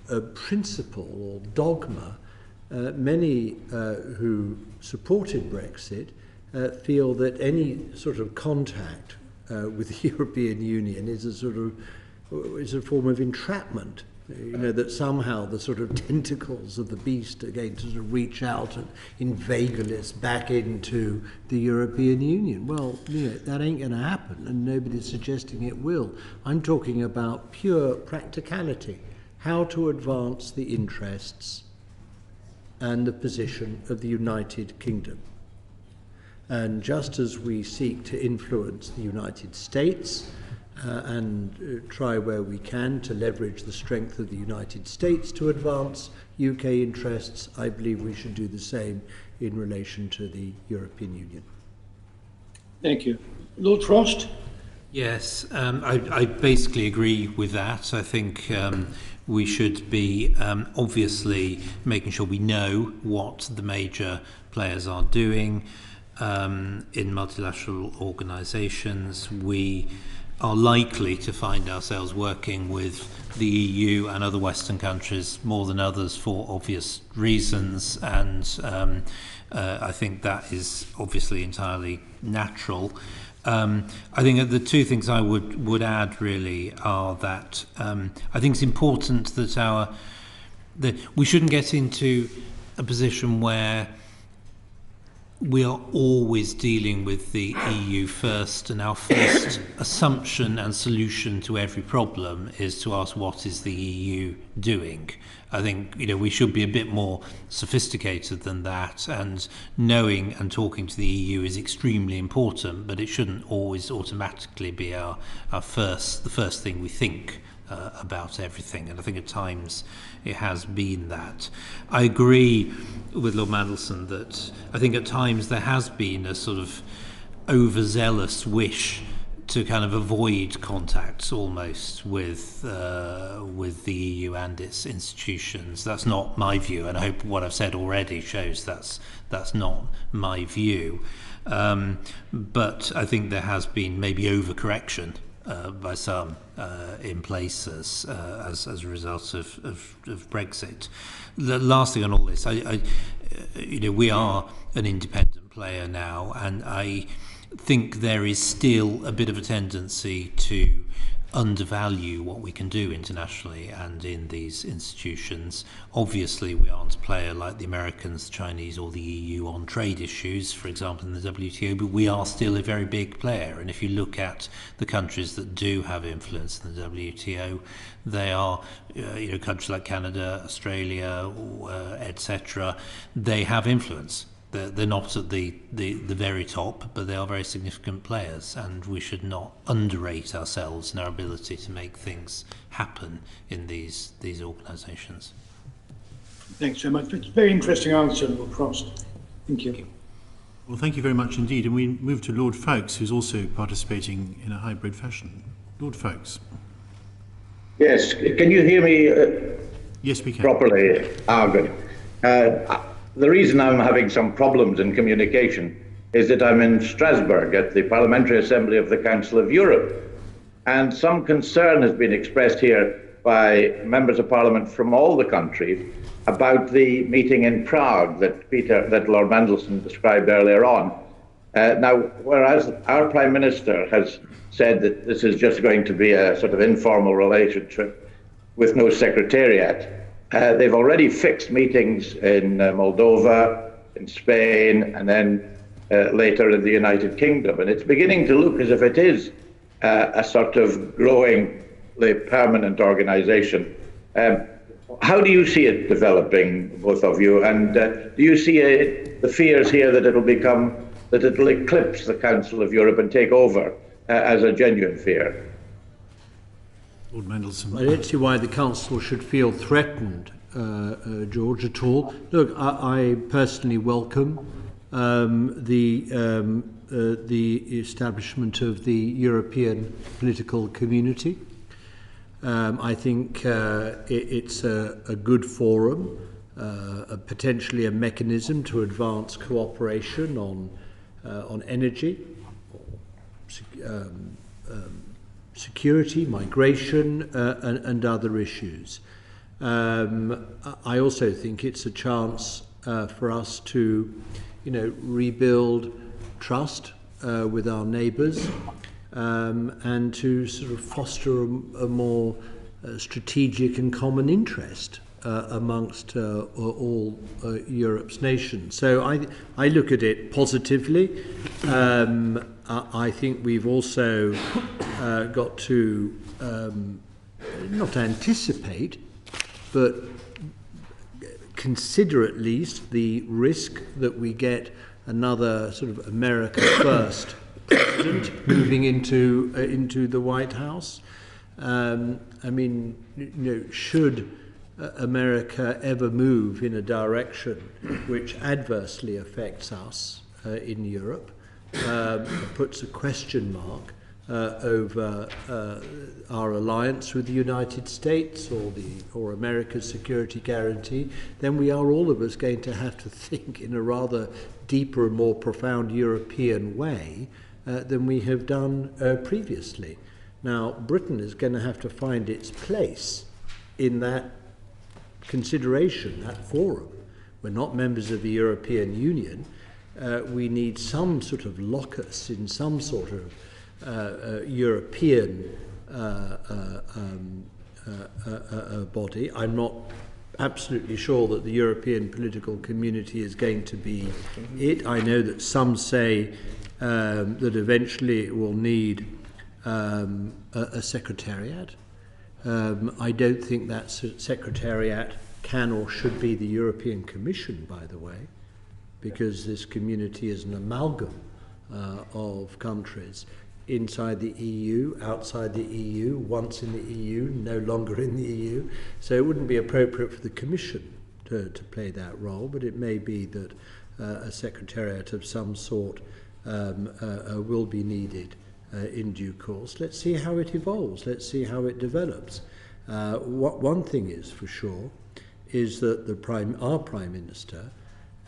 of principle or dogma, many who supported Brexit feel that any sort of contact with the European Union is a form of entrapment. That somehow the sort of tentacles of the beast are going to sort of reach out and inveigle us back into the European Union. Well, that ain't going to happen, and nobody's suggesting it will. I'm talking about pure practicality, how to advance the interests and the position of the United Kingdom. And just as we seek to influence the United States and try where we can to leverage the strength of the United States to advance UK interests, I believe we should do the same in relation to the European Union. Thank you. Lord Frost? Yes, I basically agree with that. I think we should be obviously making sure we know what the major players are doing in multilateral organisations. We are likely to find ourselves working with the EU and other Western countries more than others for obvious reasons, and I think that is obviously entirely natural. I think that the two things I would add really are that I think it's important that we shouldn't get into a position where we are always dealing with the EU first, and our first assumption and solution to every problem is to ask, what is the EU doing? I think we should be a bit more sophisticated than that, and knowing and talking to the EU is extremely important, but it shouldn't always automatically be the first thing we think about everything, and I think at times it has been that. I agree with Lord Mandelson that I think at times there has been a sort of overzealous wish to kind of avoid contacts almost with the EU and its institutions. That's not my view, and I hope what I've said already shows that's not my view. But I think there has been maybe overcorrection by some in places as a result of Brexit. The last thing on all this, we are an independent player now, and I think there is still a bit of a tendency to undervalue what we can do internationally and in these institutions. Obviously, we aren't a player like the Americans, the Chinese or the EU on trade issues, for example, in the WTO, but we are still a very big player. And if you look at the countries that do have influence in the WTO, they are countries like Canada, Australia, etc. They have influence. They're not at the very top, but they are very significant players, and we should not underrate ourselves and our ability to make things happen in these organisations. Thanks so much. It's a very interesting answer, Lord Frost. Thank you. Well, thank you very much indeed. And we move to Lord Fowkes, who's also participating in a hybrid fashion. Lord Fowkes. Yes, can you hear me yes, we can. Properly? Good. The reason I'm having some problems in communication is that I'm in Strasbourg at the Parliamentary Assembly of the Council of Europe, and some concern has been expressed here by members of Parliament from all the countries about the meeting in Prague that Lord Mandelson described earlier on. Now, whereas our Prime Minister has said that this is just going to be a sort of informal relationship with no secretariat, they've already fixed meetings in Moldova, in Spain, and then later in the United Kingdom. And it's beginning to look as if it is a sort of growingly permanent organisation. How do you see it developing, both of you? And do you see the fears here that it'll eclipse the Council of Europe and take over as a genuine fear? Lord Mandelson. I don't see why the Council should feel threatened, George, at all. Look, I personally welcome the establishment of the European political community. I think it's a good forum, potentially a mechanism to advance cooperation on energy, security, migration, and other issues. I also think it's a chance for us to, rebuild trust with our neighbours and to sort of foster a more strategic and common interest amongst all Europe's nations. So I look at it positively. I think we've also got to not anticipate, but consider at least the risk that we get another sort of America first president moving into the White House. Should America ever move in a direction which adversely affects us in Europe, puts a question mark over our alliance with the United States or America's security guarantee, then we are all of us going to have to think in a rather deeper and more profound European way than we have done previously. Now, Britain is going to have to find its place in that consideration, that forum. We're not members of the European Union. We need some sort of locus in some sort of European body. I'm not absolutely sure that the European political community is going to be it. I know that some say that eventually it will need a secretariat. I don't think that secretariat can or should be the European Commission, by the way, because this community is an amalgam of countries inside the EU, outside the EU, once in the EU, no longer in the EU. So it wouldn't be appropriate for the Commission to play that role, but it may be that a secretariat of some sort will be needed in due course. Let's see how it evolves. Let's see how it develops. One thing is for sure is that our Prime Minister,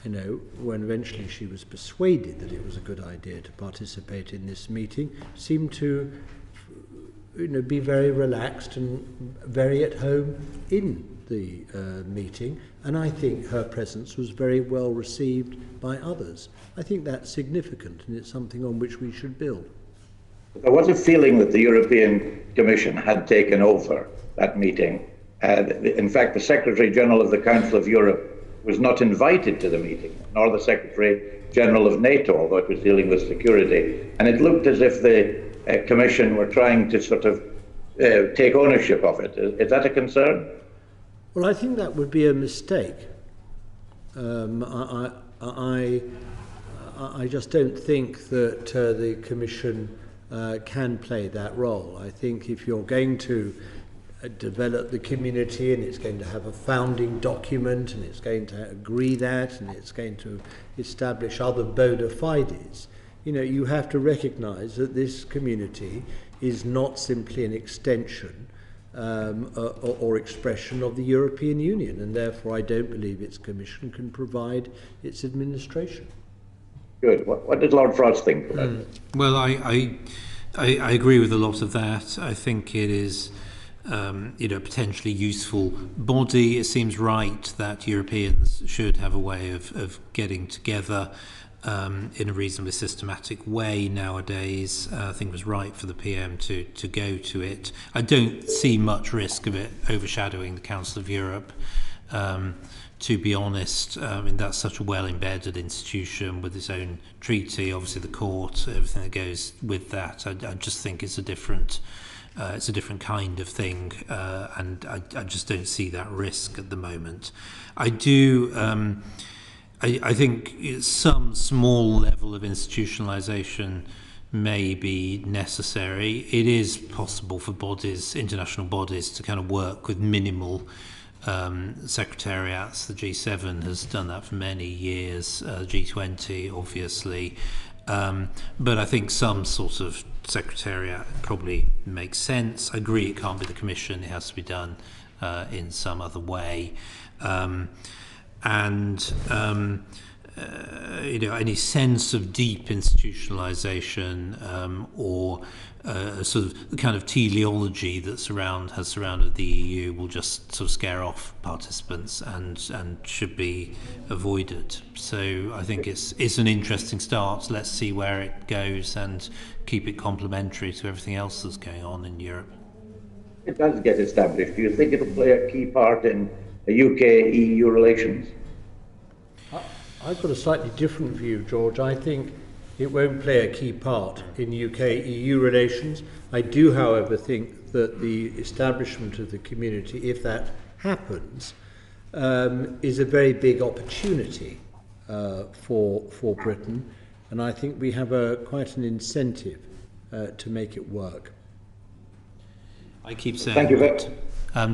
when eventually she was persuaded that it was a good idea to participate in this meeting, seemed to be very relaxed and very at home in the meeting, and I think her presence was very well received by others. I think that's significant, and it's something on which we should build. There was a feeling that the European Commission had taken over that meeting. In fact, the Secretary-General of the Council of Europe was not invited to the meeting, nor the Secretary-General of NATO, although it was dealing with security. And it looked as if the Commission were trying to sort of take ownership of it. Is that a concern? Well, I think that would be a mistake. I just don't think that the Commission can play that role. I think if you're going to develop the community and it's going to have a founding document and it's going to agree that and it's going to establish other bona fides, you have to recognise that this community is not simply an extension or expression of the European Union, and therefore I don't believe its Commission can provide its administration. Good. What did Lord Frost think about it? Well, I agree with a lot of that. I think it is a potentially useful body. It seems right that Europeans should have a way of getting together in a reasonably systematic way nowadays. I think it was right for the PM to go to it. I don't see much risk of it overshadowing the Council of Europe. To be honest, that's such a well-embedded institution with its own treaty, obviously the court, everything that goes with that. I just think it's a different kind of thing, and I just don't see that risk at the moment. I do. I think some small level of institutionalization may be necessary. It is possible for international bodies, to kind of work with minimal secretariats. The G7 has done that for many years, G20 obviously, but I think some sort of secretariat probably makes sense. I agree it can't be the Commission, it has to be done in some other way, any sense of deep institutionalization or sort of the kind of teleology that has surrounded the EU will just sort of scare off participants and should be avoided. So I think it's an interesting start. Let's see where it goes and keep it complementary to everything else that's going on in Europe. It does get established. Do you think it'll play a key part in UK-EU relations? I've got a slightly different view, George. I think it won't play a key part in UK-EU relations. I do, however, think that the establishment of the community, if that happens, is a very big opportunity for Britain, and I think we have quite an incentive to make it work. I keep saying that,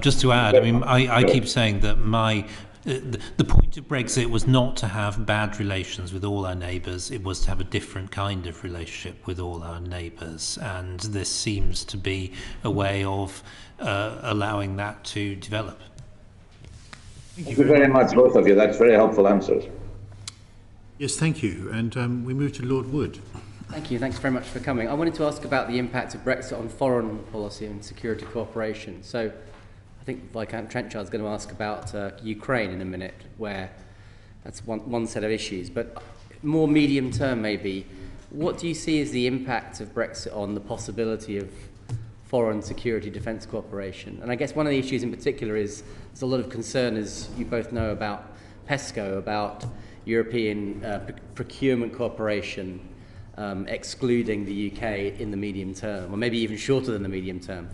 just to add, I keep saying that the point of Brexit was not to have bad relations with all our neighbours, it was to have a different kind of relationship with all our neighbours, and this seems to be a way of allowing that to develop. Thank you very much, both of you. That's very helpful answers. Yes, thank you. And we move to Lord Wood. Thank you. Thanks very much for coming. I wanted to ask about the impact of Brexit on foreign policy and security cooperation. So I think Viscount Trenchard's going to ask about Ukraine in a minute, where that's one set of issues. But more medium term, maybe, what do you see as the impact of Brexit on the possibility of foreign security defence cooperation. And I guess one of the issues in particular is there's a lot of concern, as you both know, about PESCO, about European procurement cooperation excluding the UK in the medium term, or maybe even shorter than the medium term.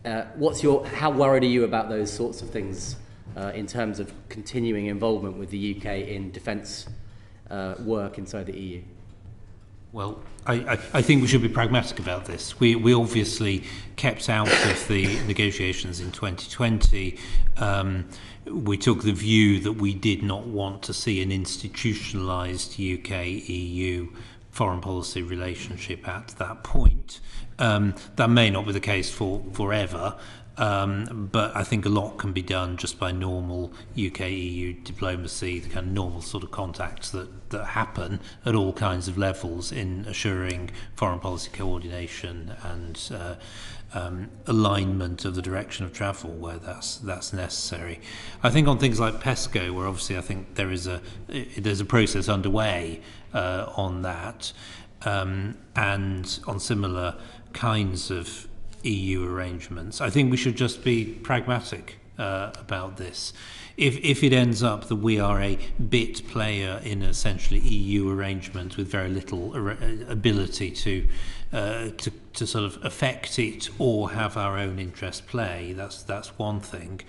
How worried are you about those sorts of things in terms of continuing involvement with the UK in defence work inside the EU? Well, I think we should be pragmatic about this. We obviously kept out of the negotiations in 2020. We took the view that we did not want to see an institutionalised UK-EU foreign policy relationship at that point. That may not be the case for forever, but I think a lot can be done just by normal UK-EU diplomacy, the kind of normal sort of contacts that happen at all kinds of levels in assuring foreign policy coordination and alignment of the direction of travel where that's necessary. I think on things like PESCO, where obviously I think there's a process underway on that, and on similar kinds of EU arrangements, I think we should just be pragmatic about this. If it ends up that we are a bit player in essentially EU arrangement with very little ability to sort of affect it or have our own interest play, that's one thing.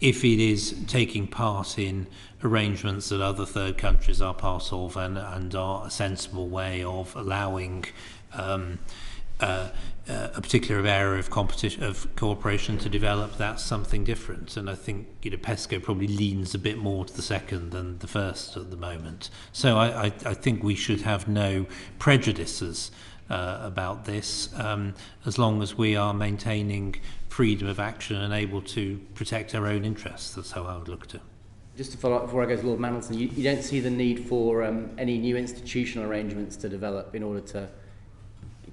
If it is taking part in arrangements that other third countries are part of and are a sensible way of allowing a particular area of cooperation to develop, that's something different. And I think PESCO probably leans a bit more to the second than the first at the moment. So I think we should have no prejudices about this, as long as we are maintaining freedom of action and able to protect our own interests. That's how I would look at it. Just to follow up before I go to Lord Mandelson, you don't see the need for any new institutional arrangements to develop in order to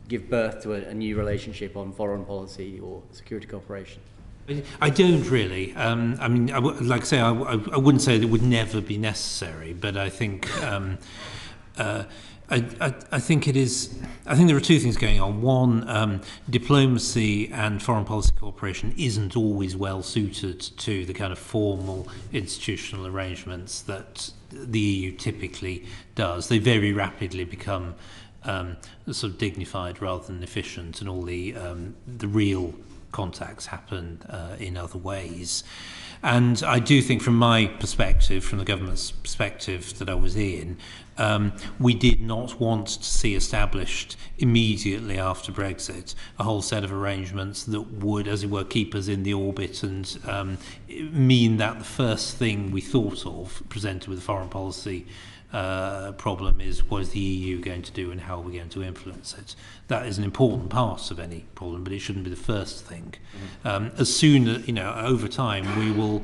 give birth to a new relationship on foreign policy or security cooperation? I don't really. I mean, like I say, I wouldn't say that it would never be necessary, but I think I think it is. I think there are two things going on. One, diplomacy and foreign policy cooperation isn't always well suited to the kind of formal institutional arrangements that the EU typically does. They very rapidly become sort of dignified rather than efficient, and all the real contacts happen in other ways. And I do think, from my perspective, from the government's perspective that I was in, we did not want to see established immediately after Brexit a whole set of arrangements that would, as it were, keep us in the orbit and mean that the first thing we thought of presented with a foreign policy problem is, what is the EU going to do and how are we going to influence it? That is an important part of any problem, but it shouldn't be the first thing. As soon as, over time, we will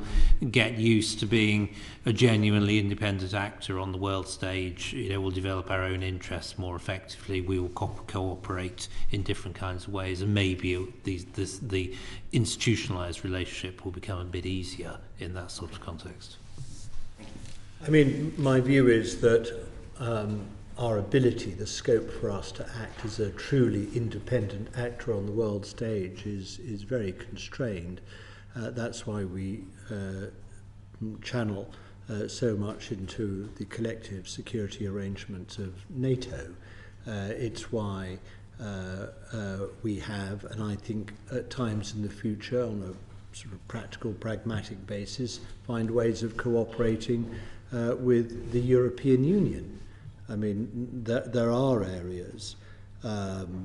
get used to being a genuinely independent actor on the world stage. We'll develop our own interests more effectively. We will cooperate in different kinds of ways, and maybe the institutionalized relationship will become a bit easier in that sort of context. I mean, my view is that our ability, the scope for us to act as a truly independent actor on the world stage is very constrained. That's why we channel so much into the collective security arrangements of NATO. It's why we have, and I think at times in the future, on a sort of practical, pragmatic basis, find ways of cooperating with the European Union. I mean, there are areas of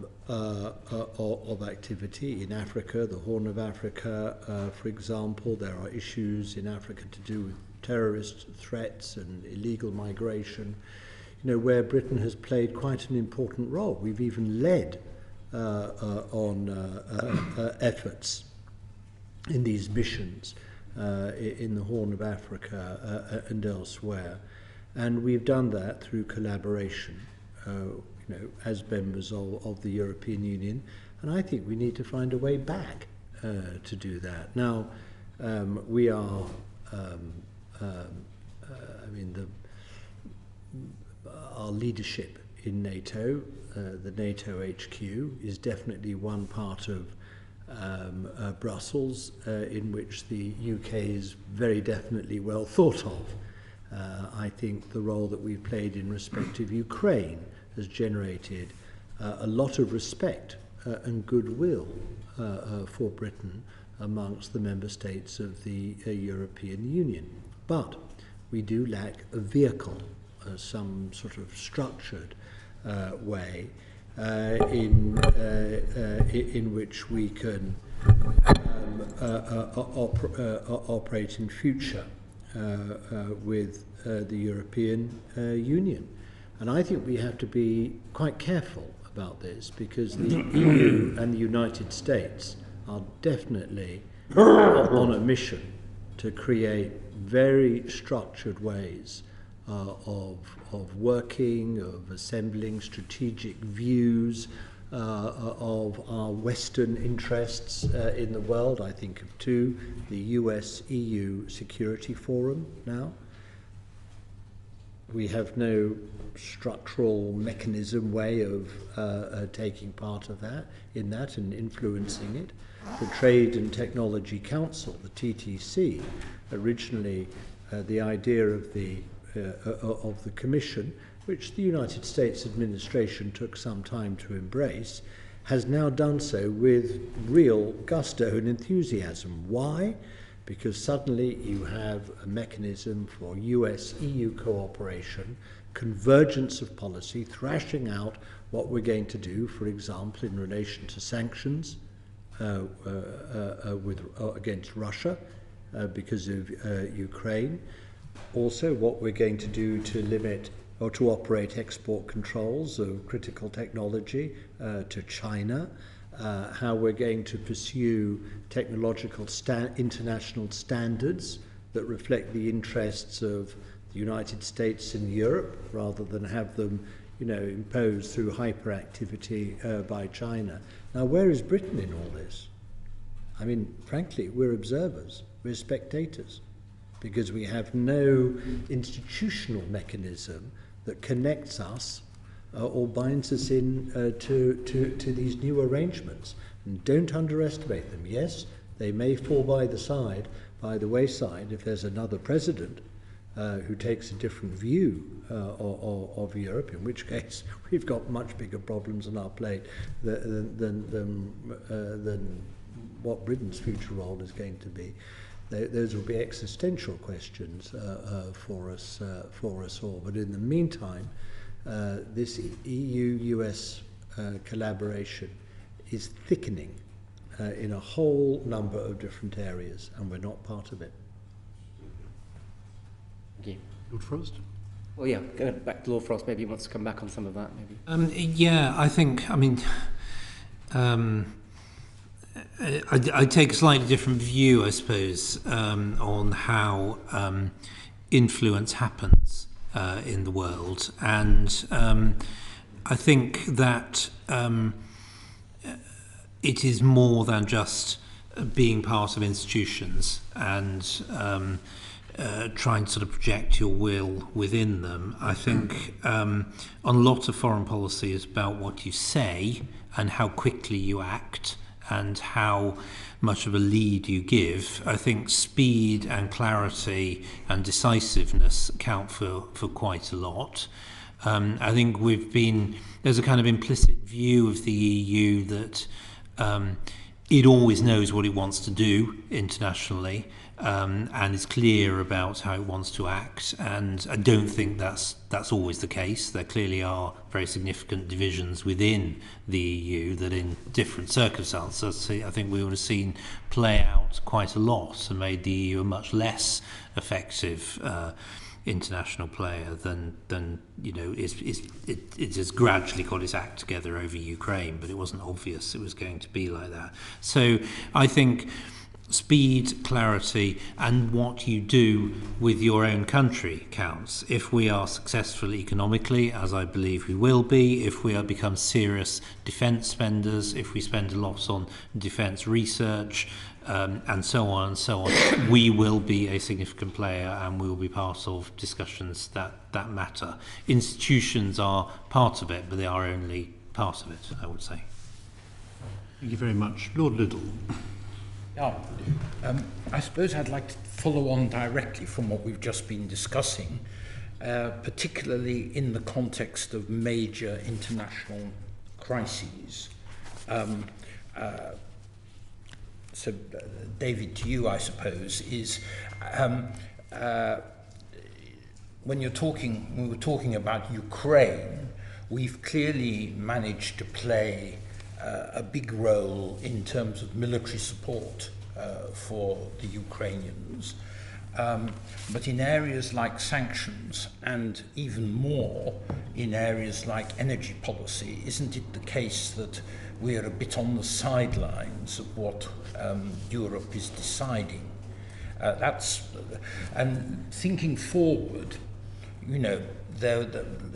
activity in Africa, the Horn of Africa, for example. There are issues in Africa to do with terrorist threats and illegal migration, where Britain has played quite an important role. We've even led on efforts in these missions in the Horn of Africa and elsewhere. And we've done that through collaboration, as members of the European Union. And I think we need to find a way back to do that. Now, we are, our leadership NATO. The NATO HQ is definitely one part of Brussels in which the UK is very definitely well thought of. I think the role that we've played in respect of Ukraine has generated a lot of respect and goodwill for Britain amongst the member states of the European Union. But we do lack a vehicle, some sort of structured way in which we can operate in future with the European Union. And I think we have to be quite careful about this, because the EU and the United States are definitely on a mission to create very structured ways of working, of assembling strategic views of our Western interests in the world. I think of two: the US-EU Security Forum now. We have no structural mechanism way of taking part of that and influencing it. The Trade and Technology Council, the TTC, originally the idea of the Commission, which the United States administration took some time to embrace, has now done so with real gusto and enthusiasm. Why? Because suddenly you have a mechanism for US-EU cooperation, convergence of policy, thrashing out what we're going to do, for example, in relation to sanctions against Russia because of Ukraine. Also, what we're going to do to limit or to operate export controls of critical technology to China. How we're going to pursue technological international standards that reflect the interests of the United States and Europe, rather than have them, imposed through hyperactivity by China. Now, where is Britain in all this? I mean, frankly, we're observers, we're spectators, because we have no institutional mechanism that connects us or binds us in to these new arrangements. And don't underestimate them. Yes, they may fall by the wayside if there's another president who takes a different view of Europe, in which case we've got much bigger problems on our plate than what Britain's future role is going to be. Those will be existential questions for us all. But in the meantime, this EU-US collaboration is thickening in a whole number of different areas, and we're not part of it. Thank you. Lord Frost? Well, yeah, going back to Lord Frost, maybe he wants to come back on some of that, maybe. I take a slightly different view, I suppose, on how influence happens in the world, and I think that it is more than just being part of institutions and trying to sort of project your will within them. I think on a lot of foreign policy is about what you say and how quickly you act and how much of a lead you give. I think speed and clarity and decisiveness count for quite a lot. I think there's a kind of implicit view of the EU that it always knows what it wants to do internationally, and is clear about how it wants to act. And I don't think that's always the case. There clearly are very significant divisions within the EU that, in different circumstances, I think we would have seen play out quite a lot and made the EU a much less effective international player than it has gradually got its act together over Ukraine, but it wasn't obvious it was going to be like that. So I think speed, clarity, and what you do with your own country counts. If we are successful economically, as I believe we will be, if we become serious defence spenders, if we spend a lot on defence research, and so on and so on, we will be a significant player and we will be part of discussions that matter. Institutions are part of it, but they are only part of it, I would say. Thank you very much. Lord Liddell. Yeah, I suppose I'd like to follow on directly from what we've just been discussing, particularly in the context of major international crises. So, David, to you, I suppose, is when we were talking about Ukraine, we've clearly managed to play a big role in terms of military support for the Ukrainians. But in areas like sanctions and even more in areas like energy policy, isn't it the case that we're a bit on the sidelines of what Europe is deciding? And thinking forward, you know,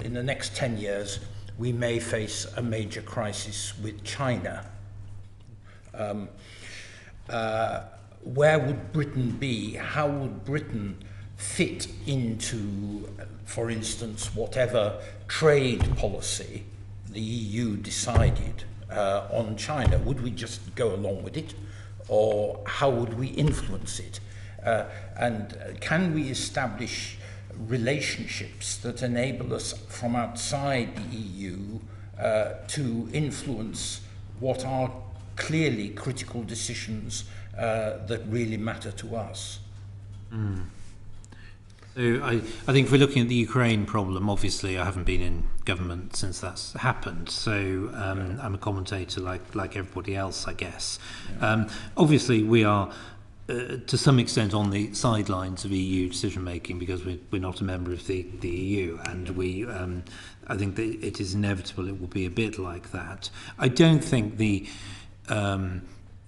in the next 10 years, we may face a major crisis with China. Where would Britain be? How would Britain fit into, for instance, whatever trade policy the EU decided on China? Would we just go along with it? Or how would we influence it? And can we establish relationships that enable us from outside the EU to influence what are clearly critical decisions that really matter to us? So I think if we're looking at the Ukraine problem, obviously I haven't been in government since that's happened, so I'm a commentator like everybody else, I guess. Obviously we are to some extent on the sidelines of EU decision making because we're not a member of the EU, and I think that it is inevitable it will be a bit like that. I don't think the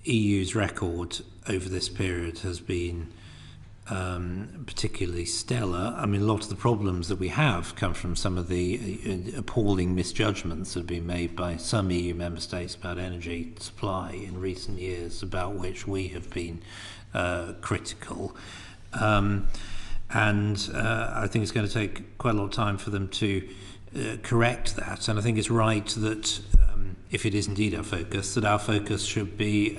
EU's record over this period has been particularly stellar. I mean, a lot of the problems that we have come from some of the appalling misjudgments that have been made by some EU member states about energy supply in recent years, about which we have been critical. And I think it's going to take quite a lot of time for them to correct that. And I think it's right that if it is indeed our focus, that our focus should be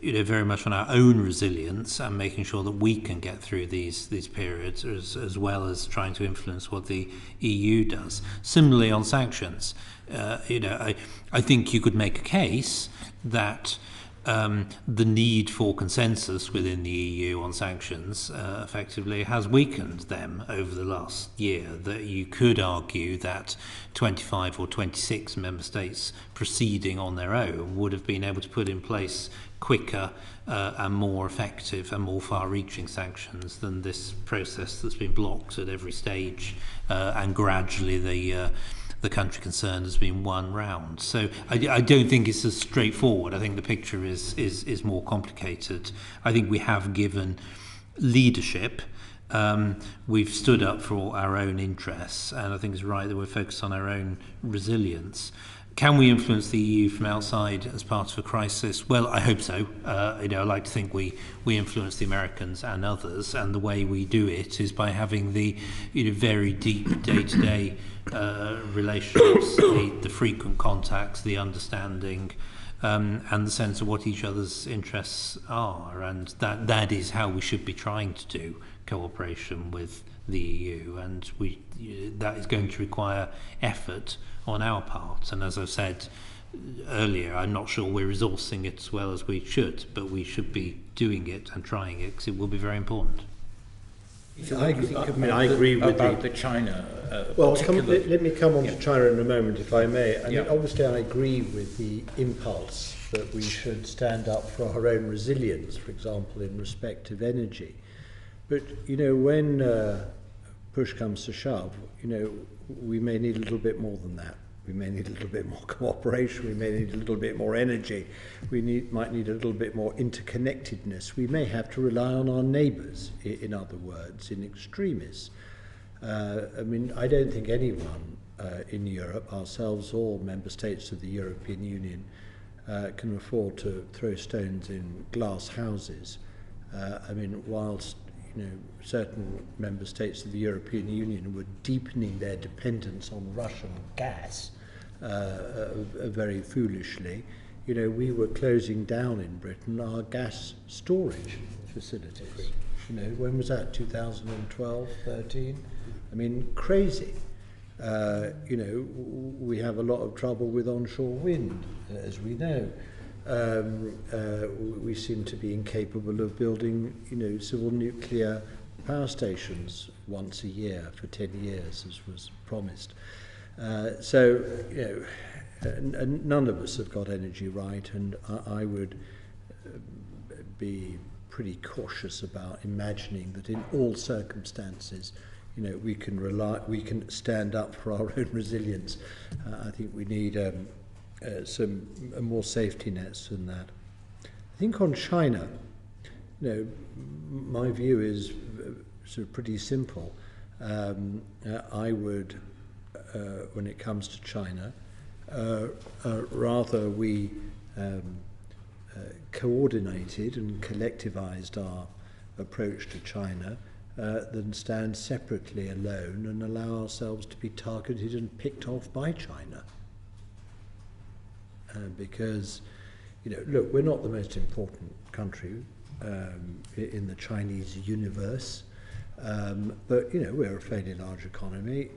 very much on our own resilience and making sure that we can get through these periods, as well as trying to influence what the EU does. Similarly on sanctions, I think you could make a case that the need for consensus within the EU on sanctions effectively has weakened them over the last year. That you could argue that 25 or 26 member states proceeding on their own would have been able to put in place quicker and more effective and more far-reaching sanctions than this process that's been blocked at every stage, and gradually the country concerned has been won round. So I don't think it's as straightforward. I think the picture is more complicated. I think we have given leadership. We've stood up for our own interests, and I think it's right that we're focused on our own resilience. Can we influence the EU from outside as part of a crisis? Well, I hope so. I like to think we influence the Americans and others, and the way we do it is by having the very deep day-to-day relationships, the frequent contacts, the understanding, and the sense of what each other's interests are, and that is how we should be trying to do cooperation with the EU, and that is going to require effort on our part. And as I've said earlier, I'm not sure we're resourcing it as well as we should, but we should be doing it and trying it because it will be very important. I agree with about the China. Well, let me come on to China in a moment, if I may. I mean, obviously, I agree with the impulse that we should stand up for our own resilience, for example, in respect of energy. But when push comes to shove, we may need a little bit more than that. We may need a little bit more cooperation. We may need a little bit more energy. We might need a little bit more interconnectedness. We may have to rely on our neighbours, in other words, in extremis. I don't think anyone in Europe, ourselves or member states of the European Union, can afford to throw stones in glass houses. I mean, whilst certain member states of the European Union were deepening their dependence on Russian gas very foolishly, we were closing down in Britain our gas storage facilities. When was that? 2012, 13? I mean, crazy. We have a lot of trouble with onshore wind, as we know. We seem to be incapable of building, civil nuclear power stations once a year for 10 years, as was promised. None of us have got energy right, and I would be pretty cautious about imagining that in all circumstances, we can stand up for our own resilience. I think we need some more safety nets than that. I think on China, my view is sort of pretty simple. I would, when it comes to China, rather we coordinated and collectivized our approach to China than stand separately alone and allow ourselves to be targeted and picked off by China. Because, look, we're not the most important country in the Chinese universe, but, we're a fairly large economy.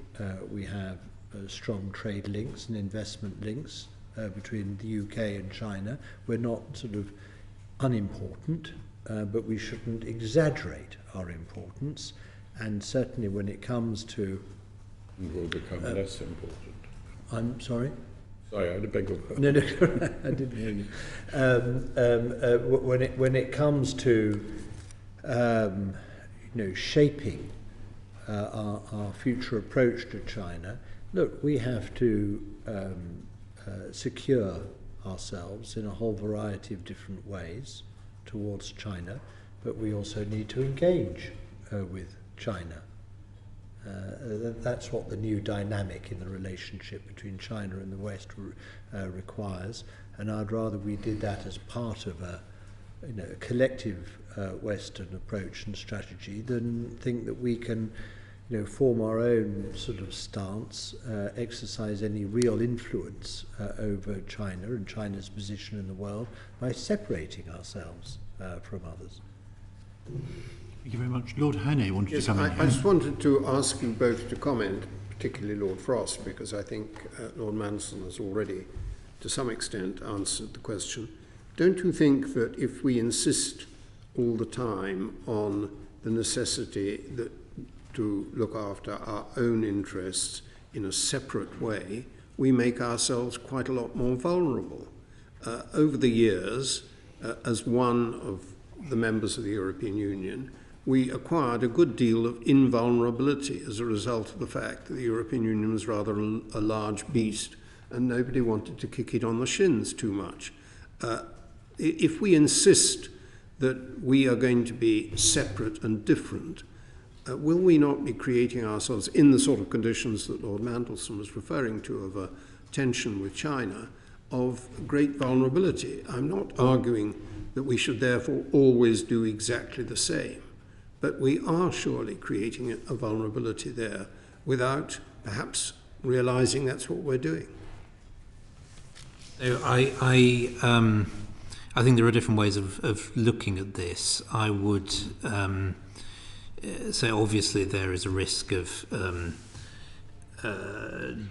We have strong trade links and investment links between the UK and China. We're not sort of unimportant, but we shouldn't exaggerate our importance. And certainly when it comes to... And will become less important. I'm sorry? Sorry, I had a beg your pardon. No, I didn't hear you. When it comes to shaping our future approach to China, look, we have to secure ourselves in a whole variety of different ways towards China, but we also need to engage with China. That's what the new dynamic in the relationship between China and the West requires, and I'd rather we did that as part of a collective Western approach and strategy than think that we can form our own sort of stance, exercise any real influence over China and China's position in the world by separating ourselves from others. Thank you very much. Lord Hannay wanted to come in. I just wanted to ask you both to comment, particularly Lord Frost, because I think Lord Mandelson has already, to some extent, answered the question. Don't you think that if we insist all the time on the necessity to look after our own interests in a separate way, we make ourselves quite a lot more vulnerable? Over the years, as one of the members of the European Union, we acquired a good deal of invulnerability as a result of the fact that the European Union was rather a large beast and nobody wanted to kick it on the shins too much. If we insist that we are going to be separate and different, will we not be creating ourselves, in the sort of conditions that Lord Mandelson was referring to, of a tension with China, of great vulnerability? I'm not arguing that we should therefore always do exactly the same, but we are surely creating a vulnerability there without perhaps realizing that's what we're doing. I think there are different ways of looking at this. I would say obviously there is a risk of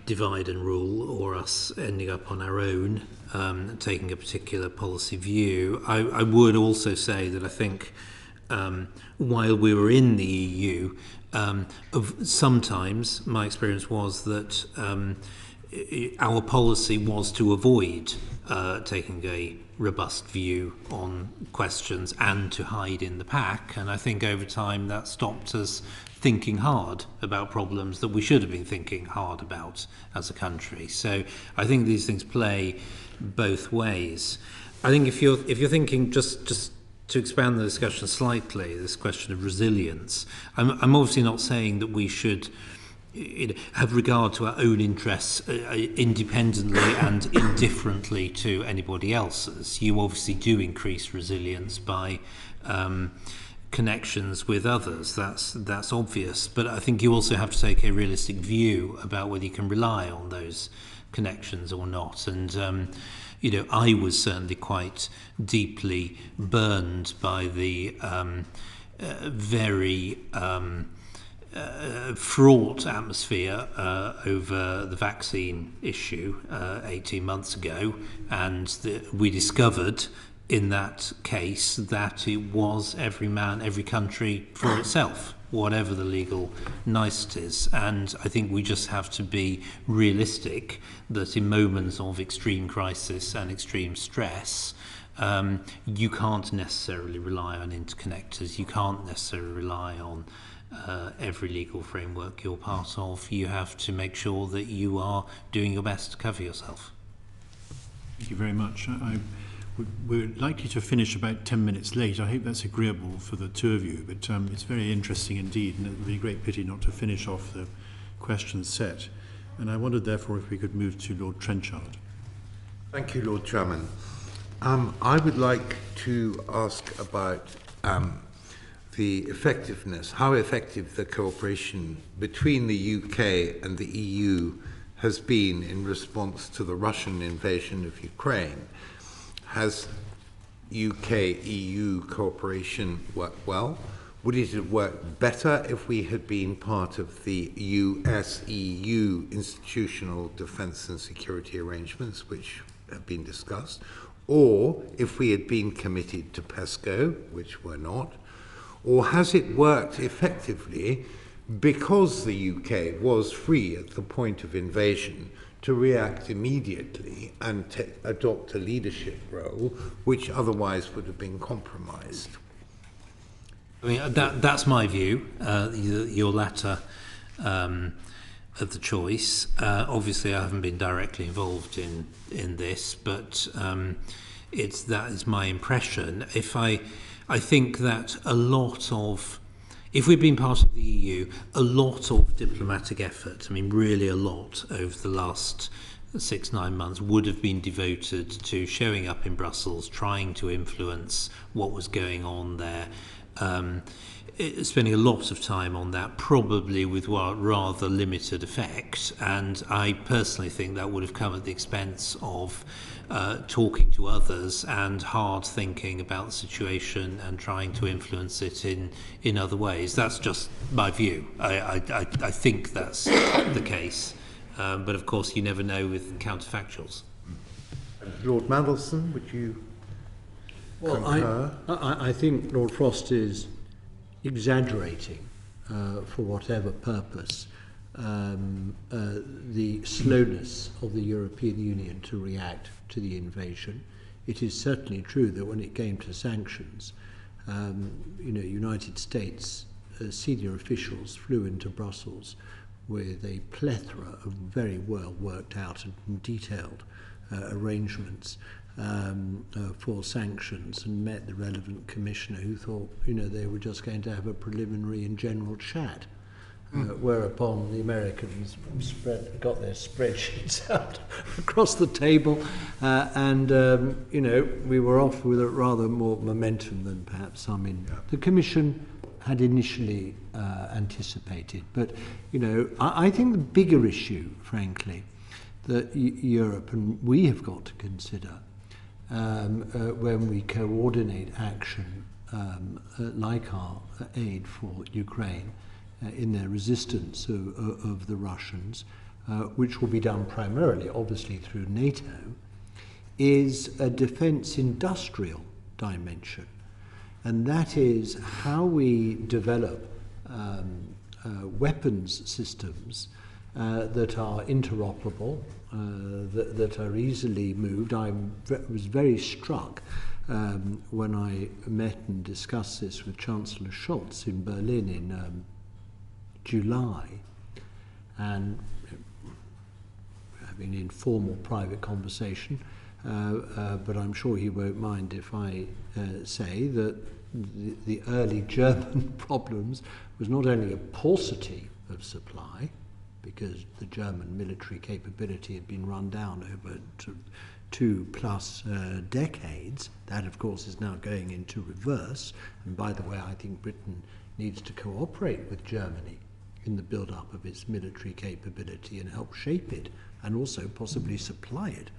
divide and rule, or us ending up on our own, taking a particular policy view. I would also say that I think while we were in the EU, sometimes my experience was that our policy was to avoid taking a robust view on questions and to hide in the pack, and I think over time that stopped us thinking hard about problems that we should have been thinking hard about as a country. So I think these things play both ways. I think if you're thinking just to expand the discussion slightly, this question of resilience, I'm obviously not saying that we should have regard to our own interests independently and indifferently to anybody else's. You obviously do increase resilience by connections with others. That's obvious. But I think you also have to take a realistic view about whether you can rely on those connections or not. And I was certainly quite deeply burned by the very fraught atmosphere over the vaccine issue 18 months ago, and we discovered in that case that it was every man, every country for itself, whatever the legal niceties. And I think we just have to be realistic that in moments of extreme crisis and extreme stress, you can't necessarily rely on interconnectors, you can't necessarily rely on every legal framework you're part of. You have to make sure that you are doing your best to cover yourself. Thank you very much. We're likely to finish about 10 minutes late. I hope that's agreeable for the two of you, but it's very interesting indeed, and it would be a great pity not to finish off the question set. And I wondered, therefore, if we could move to Lord Trenchard. Thank you, Lord Chairman. I would like to ask about the effectiveness, how effective the cooperation between the UK and the EU has been in response to the Russian invasion of Ukraine. Has UK-EU cooperation worked well? Would it have worked better if we had been part of the US-EU institutional defence and security arrangements, which have been discussed, or if we had been committed to PESCO, which we're not? Or has it worked effectively because the UK was free at the point of invasion to react immediately and adopt a leadership role, which otherwise would have been compromised? I mean, that's my view, your latter of the choice. Obviously, I haven't been directly involved in this, but that is my impression. I think that if we'd been part of the EU, a lot of diplomatic effort, I mean really a lot, over the last 6-9 months would have been devoted to showing up in Brussels, trying to influence what was going on there, spending a lot of time on that, probably with rather limited effect. And I personally think that would have come at the expense of talking to others and hard thinking about the situation and trying to influence it in other ways. That's just my view. I think that's the case. But of course, you never know with counterfactuals. Lord Mandelson, would you concur? I think Lord Frost is exaggerating, for whatever purpose, the slowness of the European Union to react to the invasion. It is certainly true that when it came to sanctions, United States senior officials flew into Brussels with a plethora of very well worked out and detailed arrangements for sanctions, and met the relevant commissioner, who thought they were just going to have a preliminary and general chat. Whereupon the Americans got their spreadsheets out across the table, and we were off with a rather more momentum than perhaps some in the Commission had initially anticipated. But I think the bigger issue, frankly, that Europe and we have got to consider when we coordinate action like our aid for Ukraine in their resistance of the Russians, which will be done primarily, obviously, through NATO, is a defence industrial dimension. And that is how we develop weapons systems that are interoperable, that are easily moved. I was very struck when I met and discussed this with Chancellor Scholz in Berlin in July, and having an informal private conversation, but I'm sure he won't mind if I say that the early German problems was not only a paucity of supply, because the German military capability had been run down over 2+ decades. That, of course, is now going into reverse. And by the way, I think Britain needs to cooperate with Germany in the build-up of its military capability and help shape it and also possibly supply it.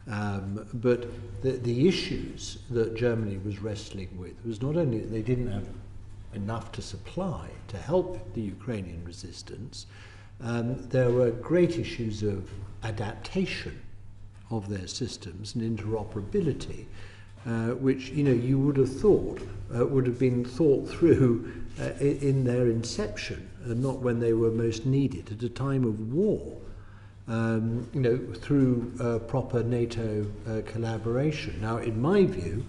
But the issues that Germany was wrestling with was not only that they didn't have enough to supply to help the Ukrainian resistance, there were great issues of adaptation of their systems and interoperability, which you would have thought would have been thought through in their inception, and not when they were most needed at a time of war. Through proper NATO collaboration. Now, in my view,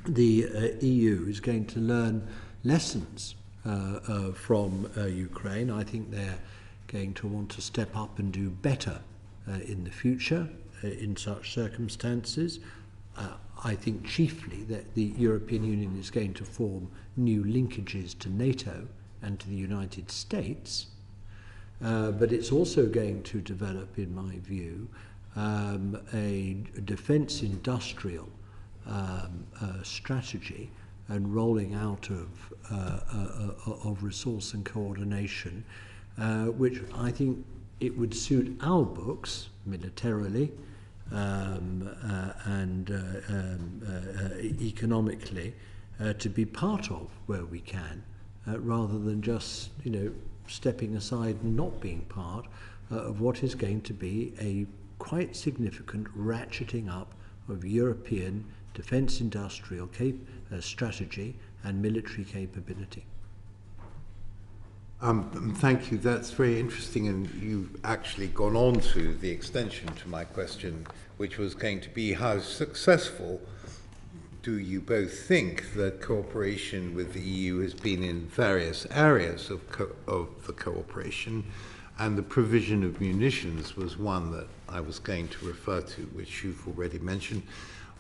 the EU is going to learn lessons from Ukraine. I think they're going to want to step up and do better in the future in such circumstances. I think chiefly that the European Union is going to form new linkages to NATO and to the United States. But it's also going to develop, in my view, a defence industrial strategy and rolling out of resource and coordination, which I think it would suit our books militarily and economically to be part of where we can, rather than just stepping aside and not being part of what is going to be a quite significant ratcheting up of European defence industrial strategy and military capability. Thank you. That's very interesting, and you've actually gone on to the extension to my question, which was going to be how successful do you both think that cooperation with the EU has been in various areas of the cooperation, and the provision of munitions was one that I was going to refer to, which you've already mentioned.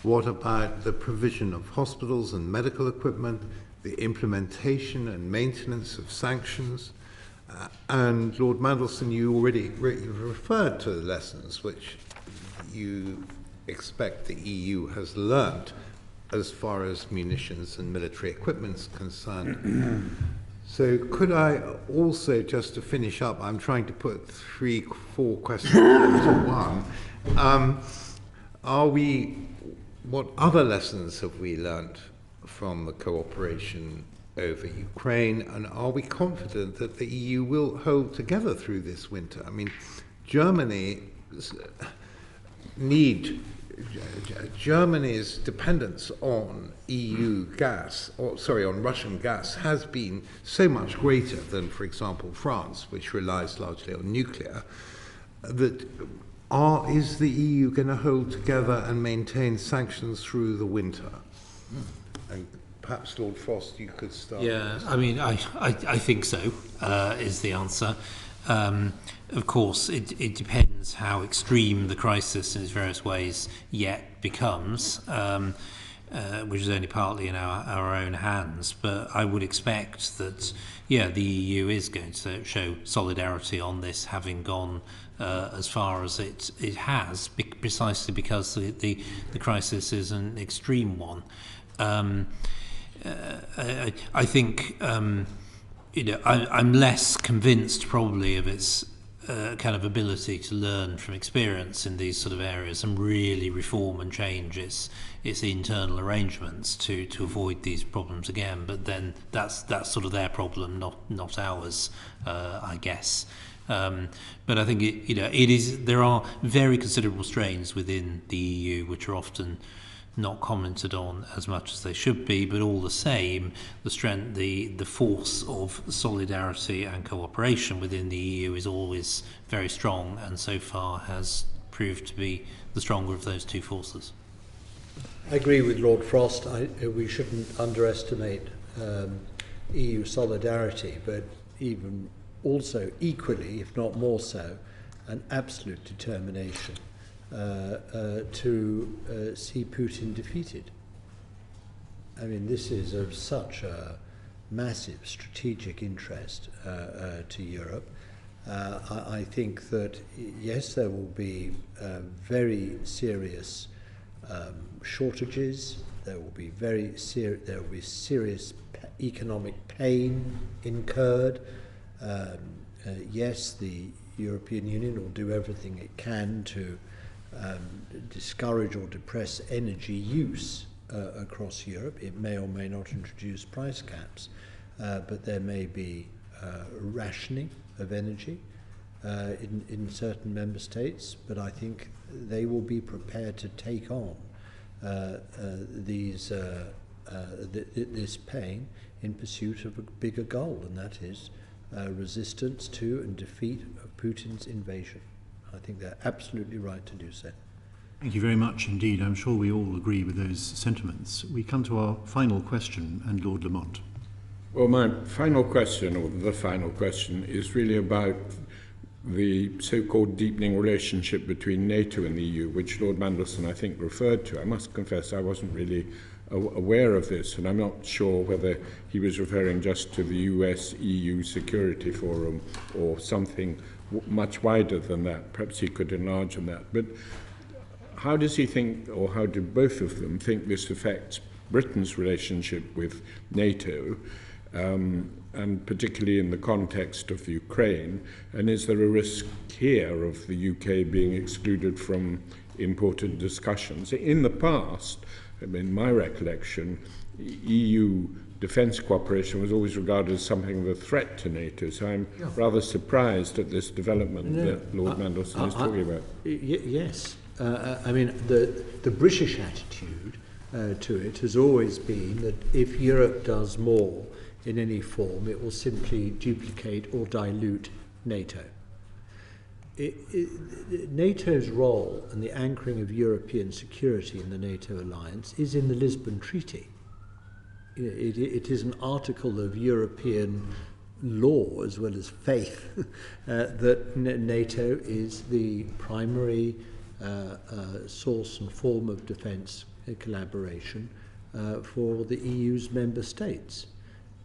What about the provision of hospitals and medical equipment, the implementation and maintenance of sanctions? And Lord Mandelson, you already referred to the lessons which you expect the EU has learnt as far as munitions and military equipment is concerned. So could I also, just to finish up, I'm trying to put 3-4 questions into one. What other lessons have we learnt from the cooperation over Ukraine, and are we confident that the EU will hold together through this winter? I mean, Germany's dependence on on Russian gas has been so much greater than, for example, France, which relies largely on nuclear, that is the EU going to hold together and maintain sanctions through the winter? And perhaps, Lord Frost, you could start. Yeah, I mean, I think so, is the answer. Of course, it depends how extreme the crisis in its various ways yet becomes, which is only partly in our own hands. But I would expect that, the EU is going to show solidarity on this, having gone as far as it has, precisely because the crisis is an extreme one. I think I'm less convinced probably of its kind of ability to learn from experience in these sort of areas and really reform and change its internal arrangements to avoid these problems again. But then that's sort of their problem, not ours, I guess. But I think there are very considerable strains within the EU which are often not commented on as much as they should be, but all the same, the strength, the force of solidarity and cooperation within the EU is always very strong, and so far has proved to be the stronger of those two forces. I agree with Lord Frost. We shouldn't underestimate EU solidarity, but even also equally, if not more so, an absolute determination to see Putin defeated. I mean, this is of such a massive strategic interest to Europe. I think that, yes, there will be very serious shortages. There will be serious economic pain incurred. Yes, the European Union will do everything it can to discourage or depress energy use across Europe. It may or may not introduce price caps, but there may be rationing of energy in certain member states, but I think they will be prepared to take on this pain in pursuit of a bigger goal, and that is resistance to and defeat of Putin's invasion. I think they're absolutely right to do so. Thank you very much indeed. I'm sure we all agree with those sentiments. We come to our final question, and Lord Lamont. Well, my final question, or the final question, is really about the so-called deepening relationship between NATO and the EU, which Lord Mandelson, I think, referred to. I must confess I wasn't really aware of this, and I'm not sure whether he was referring just to the US-EU Security Forum or something much wider than that. Perhaps he could enlarge on that. But how does he think, or how do both of them think this affects Britain's relationship with NATO, and particularly in the context of Ukraine? And is there a risk here of the UK being excluded from important discussions? In the past, in my recollection, EU defence cooperation was always regarded as something of a threat to NATO, so I'm rather surprised at this development that Lord Mandelson is talking about. Yes. I mean, the British attitude to it has always been that if Europe does more in any form, it will simply duplicate or dilute NATO. NATO's role and the anchoring of European security in the NATO alliance is in the Lisbon Treaty. It is an article of European law as well as faith that NATO is the primary source and form of defence collaboration for the EU's member states.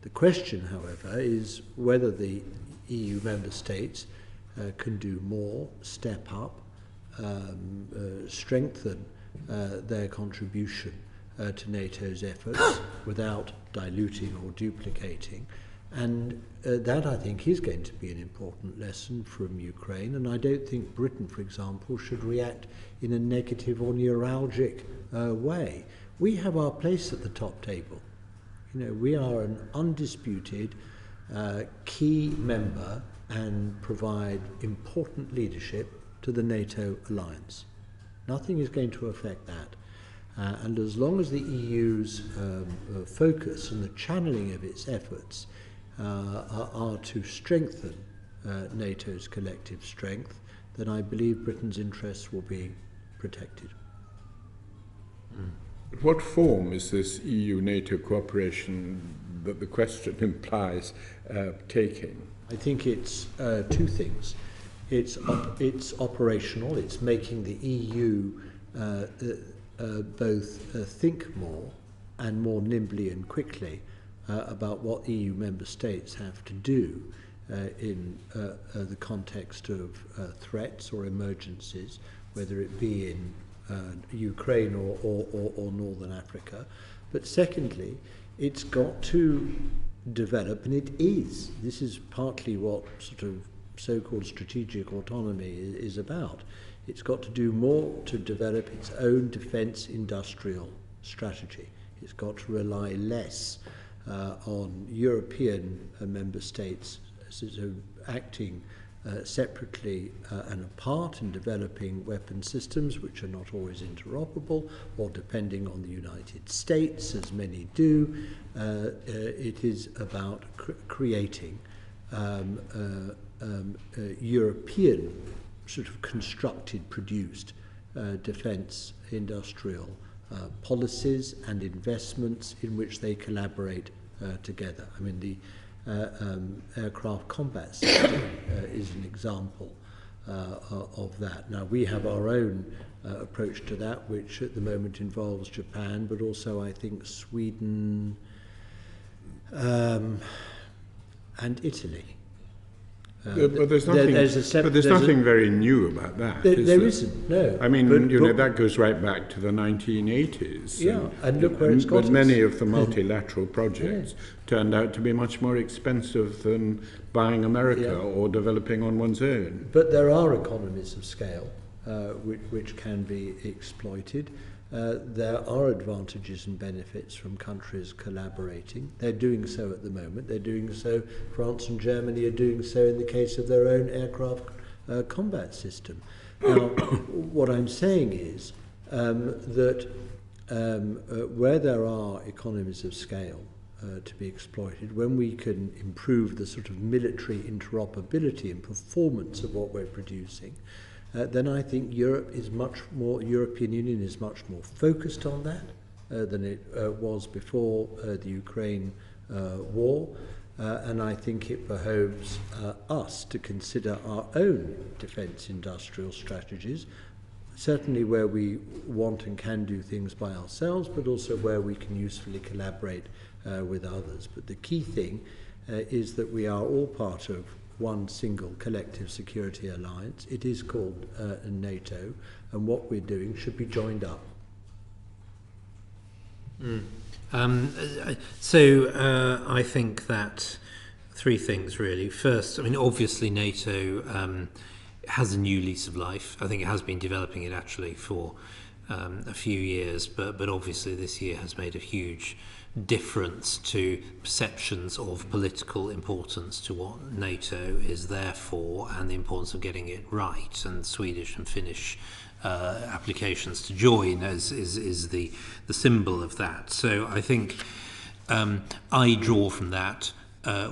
The question, however, is whether the EU member states can do more, step up, strengthen their contribution to NATO's efforts without diluting or duplicating. And that, I think, is going to be an important lesson from Ukraine. And I don't think Britain, for example, should react in a negative or neuralgic way. We have our place at the top table. You know, we are an undisputed key member and provide important leadership to the NATO alliance. Nothing is going to affect that. And as long as the EU's focus and the channeling of its efforts are to strengthen NATO's collective strength, then I believe Britain's interests will be protected. What form is this EU-NATO cooperation that the question implies taking? I think it's two things. It's operational. It's making the EU both think more and more nimbly and quickly about what EU member states have to do in the context of threats or emergencies, whether it be in Ukraine or Northern Africa. But secondly, it's got to develop, and this is partly what sort of so-called strategic autonomy is about. It's got to do more to develop its own defence industrial strategy. It's got to rely less on European member states sort of acting separately and apart in developing weapon systems which are not always interoperable, or depending on the United States, as many do. It is about creating European sort of constructed, produced defence industrial policies and investments in which they collaborate together. I mean, the aircraft combat system is an example of that. Now, we have our own approach to that, which at the moment involves Japan, but also, I think, Sweden and Italy. But there's nothing very new about that. There isn't, no. I mean, but that goes right back to the 1980s. Yeah, and look where it's got us. But many of the multilateral projects turned out to be much more expensive than buying America or developing on one's own. But there are economies of scale which can be exploited. There are advantages and benefits from countries collaborating. They're doing so at the moment. They're doing so, France and Germany are doing so in the case of their own aircraft combat system. Now, what I'm saying is that where there are economies of scale to be exploited, when we can improve the sort of military interoperability and performance of what we're producing, then I think European Union is much more focused on that than it was before the Ukraine war. And I think it behoves us to consider our own defence industrial strategies, certainly where we want and can do things by ourselves, but also where we can usefully collaborate with others. But the key thing is that we are all part of one single collective security alliance. It is called NATO, and what we're doing should be joined up. I think that three things really. First, I mean, obviously NATO has a new lease of life. I think it has been developing it actually for a few years, but obviously this year has made a huge difference to perceptions of political importance to what NATO is there for and the importance of getting it right. And Swedish and Finnish applications to join is the symbol of that. So I think I draw from that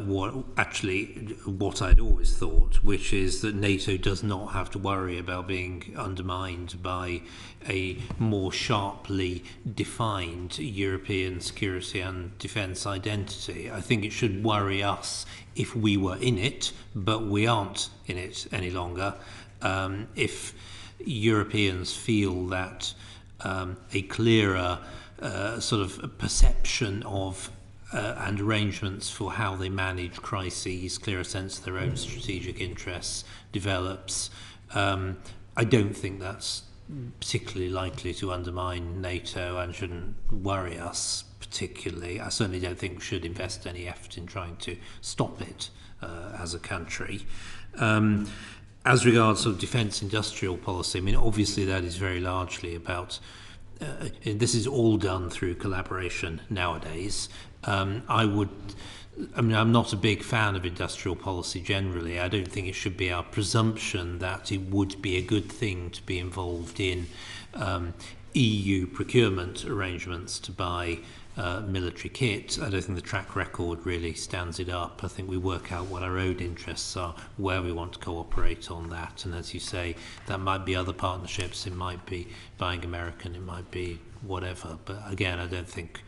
what I'd always thought, which is that NATO does not have to worry about being undermined by a more sharply defined European security and defence identity. I think it should worry us if we were in it, but we aren't in it any longer. If Europeans feel that a clearer sort of perception of and arrangements for how they manage crises, clearer sense of their own strategic interests develops, I don't think that's particularly likely to undermine NATO and shouldn't worry us particularly. I certainly don't think we should invest any effort in trying to stop it as a country. As regards sort of defence industrial policy, I mean, obviously that is very largely about this is all done through collaboration nowadays. I'm not a big fan of industrial policy generally. I don't think it should be our presumption that it would be a good thing to be involved in EU procurement arrangements to buy military kit. I don't think the track record really stands it up. I think we work out what our own interests are, where we want to cooperate on that, and as you say, that might be other partnerships, it might be buying American, it might be whatever, but again, I don't think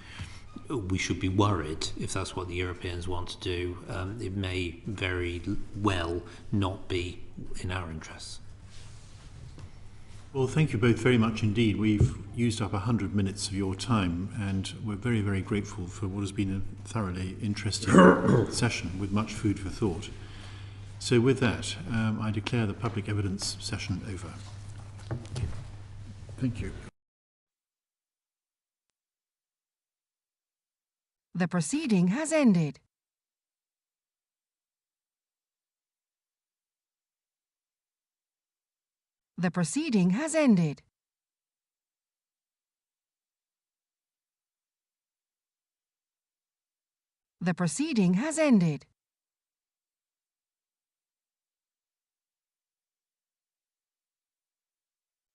we should be worried if that's what the Europeans want to do. It may very well not be in our interests. Well, thank you both very much indeed. We've used up 100 minutes of your time, and we're very, very grateful for what has been a thoroughly interesting session with much food for thought. So with that, I declare the public evidence session over. Thank you. The proceeding has ended. The proceeding has ended. The proceeding has ended.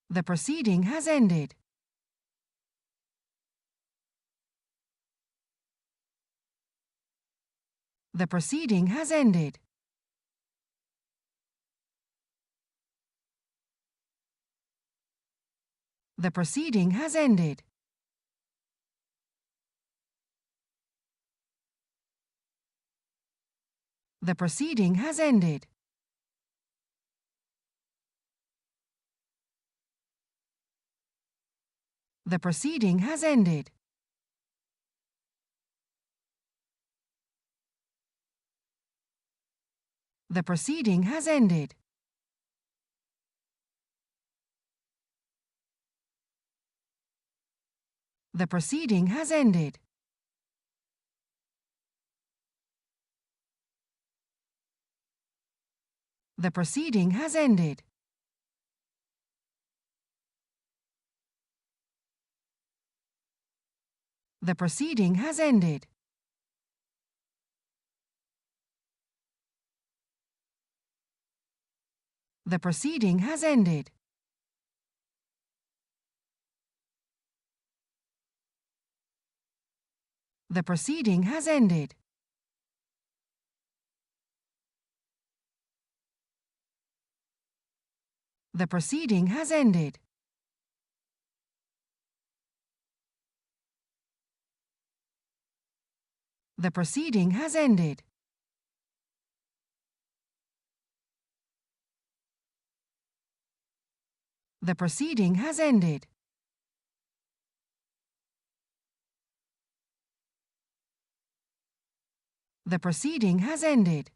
The proceeding has ended. The proceeding has ended. The proceeding has ended. The proceeding has ended. The proceeding has ended. The proceeding has ended. The proceeding has ended. The proceeding has ended. The proceeding has ended. The proceeding has ended. The proceeding has ended. The proceeding has ended. The proceeding has ended. The proceeding has ended. The proceeding has ended.